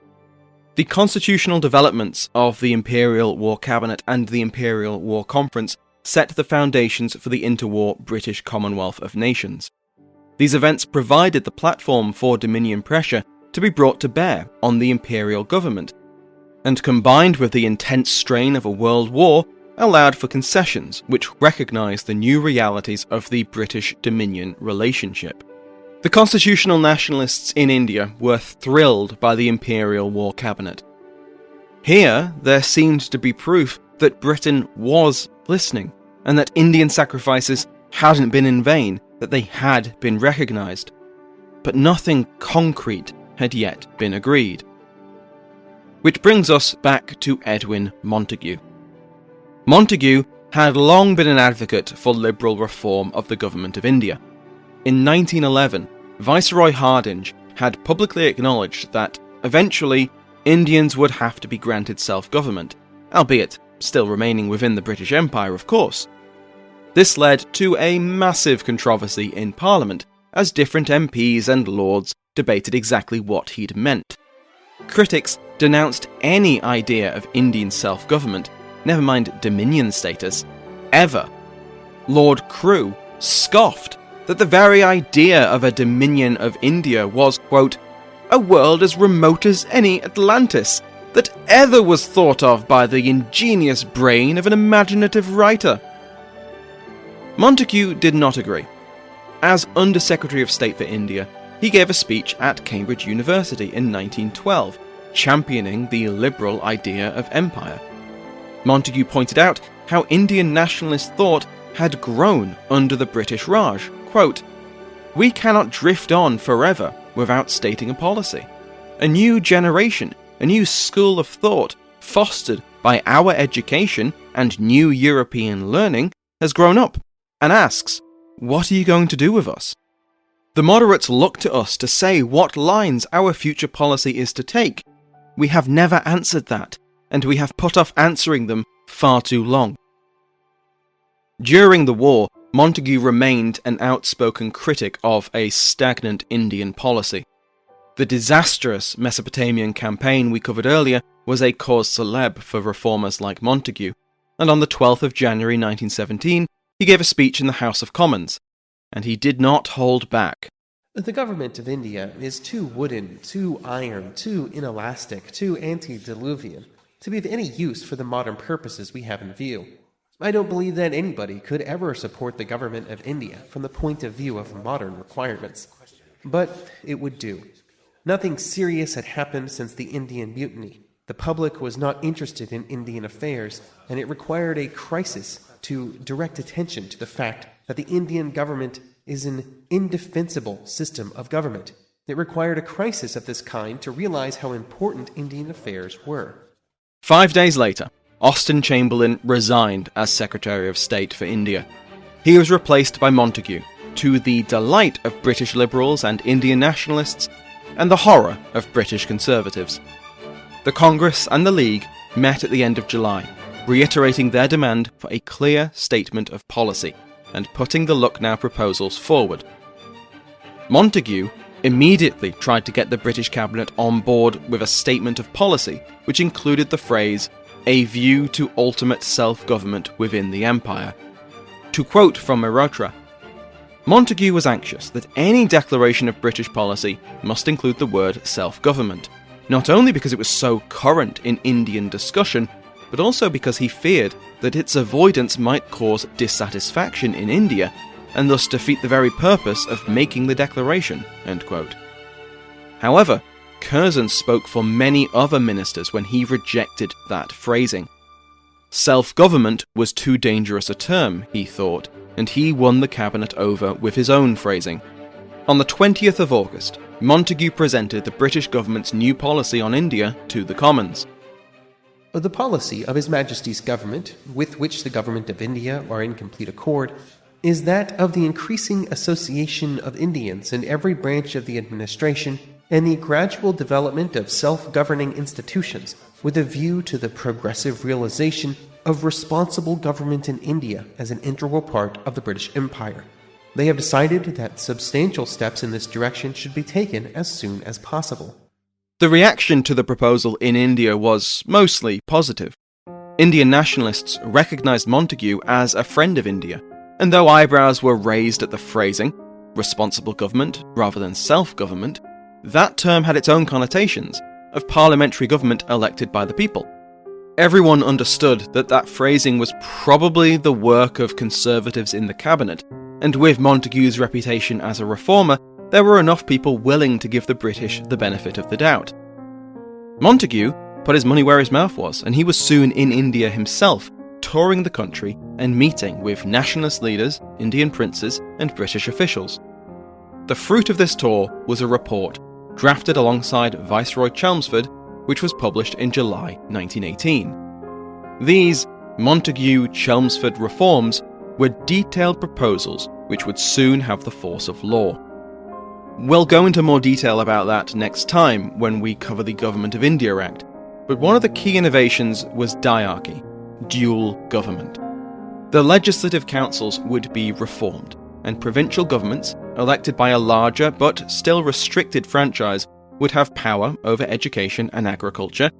the constitutional developments of the Imperial War Cabinet and the Imperial War Conference set the foundations for the interwar British Commonwealth of Nations. These events provided the platform for Dominion pressure to be brought to bear on the imperial government, and combined with the intense strain of a world war, allowed for concessions which recognised the new realities of the British-Dominion relationship. The constitutional nationalists in India were thrilled by the Imperial War Cabinet. Here, there seemed to be proof that Britain was listening, and that Indian sacrifices hadn't been in vain, that they had been recognised. But nothing concrete had yet been agreed. Which brings us back to Edwin Montagu. Montagu had long been an advocate for liberal reform of the government of India. In 1911, Viceroy Hardinge had publicly acknowledged that, eventually, Indians would have to be granted self-government, albeit still remaining within the British Empire, of course. This led to a massive controversy in Parliament, as different MPs and lords debated exactly what he'd meant. Critics denounced any idea of Indian self-government, never mind dominion status, ever. Lord Crewe scoffed that the very idea of a dominion of India was, quote, "a world as remote as any Atlantis that ever was thought of by the ingenious brain of an imaginative writer." Montagu did not agree. As Under-Secretary of State for India, he gave a speech at Cambridge University in 1912, championing the liberal idea of empire. Montagu pointed out how Indian nationalist thought had grown under the British Raj. Quote, "We cannot drift on forever without stating a policy. A new generation, a new school of thought, fostered by our education and new European learning, has grown up and asks, what are you going to do with us? The moderates look to us to say what lines our future policy is to take. We have never answered that, and we have put off answering them far too long." During the war, Montagu remained an outspoken critic of a stagnant Indian policy. The disastrous Mesopotamian campaign we covered earlier was a cause célèbre for reformers like Montagu, and on the 12th of January 1917, he gave a speech in the House of Commons, and he did not hold back. The government of India is too wooden, too iron, too inelastic, too antediluvian to be of any use for the modern purposes we have in view. I don't believe that anybody could ever support the government of India from the point of view of modern requirements. But it would do. Nothing serious had happened since the Indian Mutiny. The public was not interested in Indian affairs, and it required a crisis to direct attention to the fact that the Indian government is an indefensible system of government. It required a crisis of this kind to realize how important Indian affairs were. 5 days later, Austen Chamberlain resigned as Secretary of State for India. He was replaced by Montagu, to the delight of British liberals and Indian nationalists, and the horror of British conservatives. The Congress and the League met at the end of July, reiterating their demand for a clear statement of policy and putting the Lucknow proposals forward. Montagu immediately tried to get the British cabinet on board with a statement of policy which included the phrase, "a view to ultimate self-government within the empire." To quote from Mehrotra, Montagu was anxious that any declaration of British policy must include the word self-government, not only because it was so current in Indian discussion, but also because he feared that its avoidance might cause dissatisfaction in India and thus defeat the very purpose of making the declaration. End quote. However, Curzon spoke for many other ministers when he rejected that phrasing. Self-government was too dangerous a term, he thought, and he won the cabinet over with his own phrasing. On the 20th of August, Montagu presented the British government's new policy on India to the Commons. The policy of His Majesty's government, with which the government of India are in complete accord, is that of the increasing association of Indians in every branch of the administration and the gradual development of self-governing institutions with a view to the progressive realization of responsible government in India as an integral part of the British Empire. They have decided that substantial steps in this direction should be taken as soon as possible. The reaction to the proposal in India was mostly positive. Indian nationalists recognised Montagu as a friend of India, and though eyebrows were raised at the phrasing, responsible government rather than self-government, that term had its own connotations of parliamentary government elected by the people. Everyone understood that that phrasing was probably the work of conservatives in the cabinet, and with Montagu's reputation as a reformer, there were enough people willing to give the British the benefit of the doubt. Montagu put his money where his mouth was, and he was soon in India himself, touring the country and meeting with nationalist leaders, Indian princes, and British officials. The fruit of this tour was a report drafted alongside Viceroy Chelmsford, which was published in July 1918. These Montagu-Chelmsford Reforms were detailed proposals which would soon have the force of law. We'll go into more detail about that next time when we cover the Government of India Act, but one of the key innovations was diarchy, dual government. The legislative councils would be reformed, and provincial governments, elected by a larger but still restricted franchise, would have power over education and agriculture,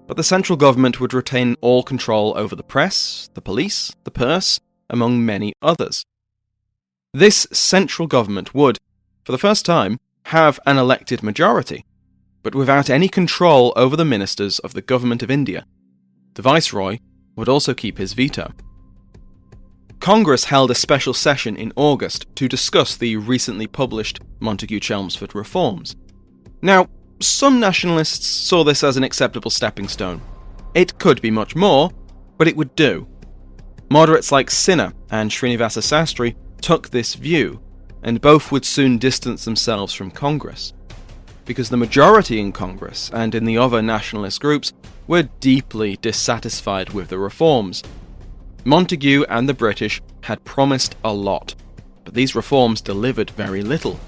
but the central government would retain all control over the press, the police, the purse, among many others. This central government would, for the first time, have an elected majority, but without any control over the ministers of the Government of India. The Viceroy would also keep his veto. Congress held a special session in August to discuss the recently published Montagu-Chelmsford Reforms. Now, some nationalists saw this as an acceptable stepping stone. It could be much more, but it would do. Moderates like Sinha and Srinivasa Sastry took this view, and both would soon distance themselves from Congress, because the majority in Congress and in the other nationalist groups were deeply dissatisfied with the reforms. Montagu and the British had promised a lot, but these reforms delivered very little.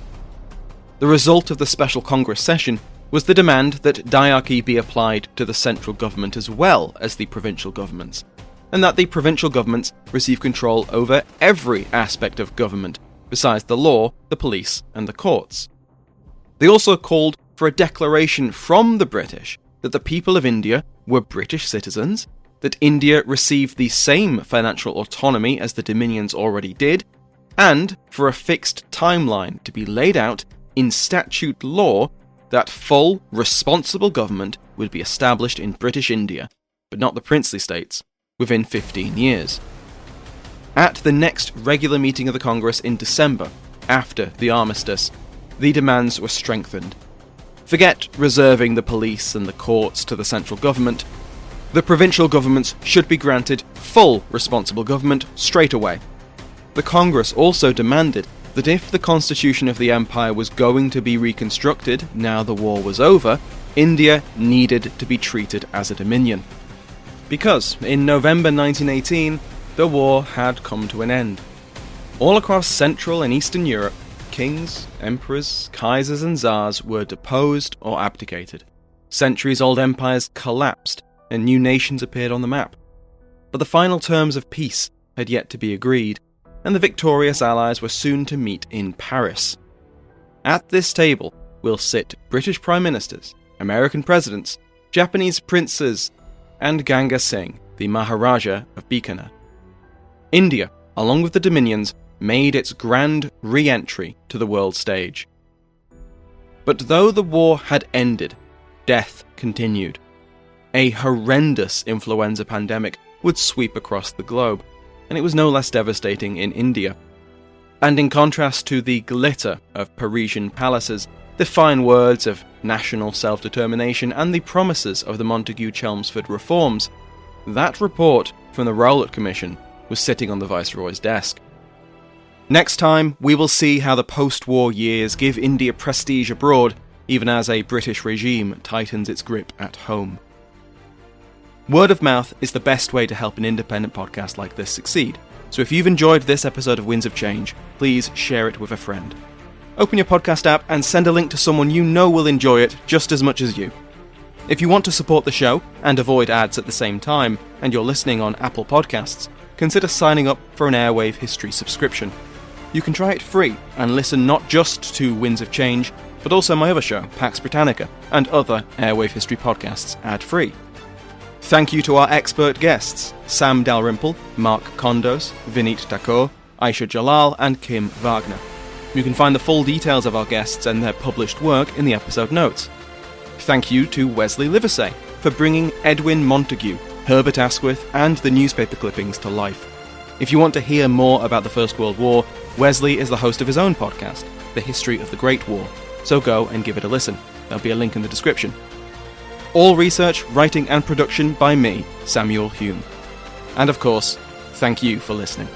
The result of the special Congress session was the demand that diarchy be applied to the central government as well as the provincial governments. and that the provincial governments receive control over every aspect of government, besides the law, the police, and the courts. They also called for a declaration from the British that the people of India were British citizens, that India received the same financial autonomy as the Dominions already did, and for a fixed timeline to be laid out in statute law that full, responsible government would be established in British India, but not the princely states, within 15 years. At the next regular meeting of the Congress in December, after the armistice, the demands were strengthened. Forget reserving the police and the courts to the central government. The provincial governments should be granted full responsible government straight away. The Congress also demanded that if the constitution of the empire was going to be reconstructed now the war was over, India needed to be treated as a dominion. Because in November 1918, the war had come to an end. All across Central and Eastern Europe, kings, emperors, kaisers and tsars were deposed or abdicated. Centuries-old empires collapsed, and new nations appeared on the map. But the final terms of peace had yet to be agreed, and the victorious allies were soon to meet in Paris. At this table will sit British prime ministers, American presidents, Japanese princes, and Ganga Singh, the Maharaja of Bikaner. India, along with the Dominions, made its grand re-entry to the world stage. But though the war had ended, death continued. A horrendous influenza pandemic would sweep across the globe, and it was no less devastating in India. And in contrast to the glitter of Parisian palaces, the fine words of national self-determination and the promises of the Montagu-Chelmsford Reforms, that report from the Rowlatt Commission was sitting on the Viceroy's desk. Next time, we will see how the post-war years give India prestige abroad, even as a British regime tightens its grip at home. Word of mouth is the best way to help an independent podcast like this succeed, so if you've enjoyed this episode of Winds of Change, please share it with a friend. Open your podcast app and send a link to someone you know will enjoy it just as much as you. If you want to support the show and avoid ads at the same time, and you're listening on Apple Podcasts, consider signing up for an Airwave History subscription. You can try it free and listen not just to Winds of Change, but also my other show, Pax Britannica, and other Airwave History podcasts ad-free. Thank you to our expert guests, Sam Dalrymple, Mark Condos, Vineet Thakur, Aisha Jalal, and Kim Wagner. You can find the full details of our guests and their published work in the episode notes. Thank you to Wesley Livesey for bringing Edwin Montagu, Herbert Asquith, and the newspaper clippings to life. If you want to hear more about the First World War, Wesley is the host of his own podcast, The History of the Great War, so go and give it a listen. There'll be a link in the description. All research, writing and production by me, Samuel Hume. And of course, thank you for listening.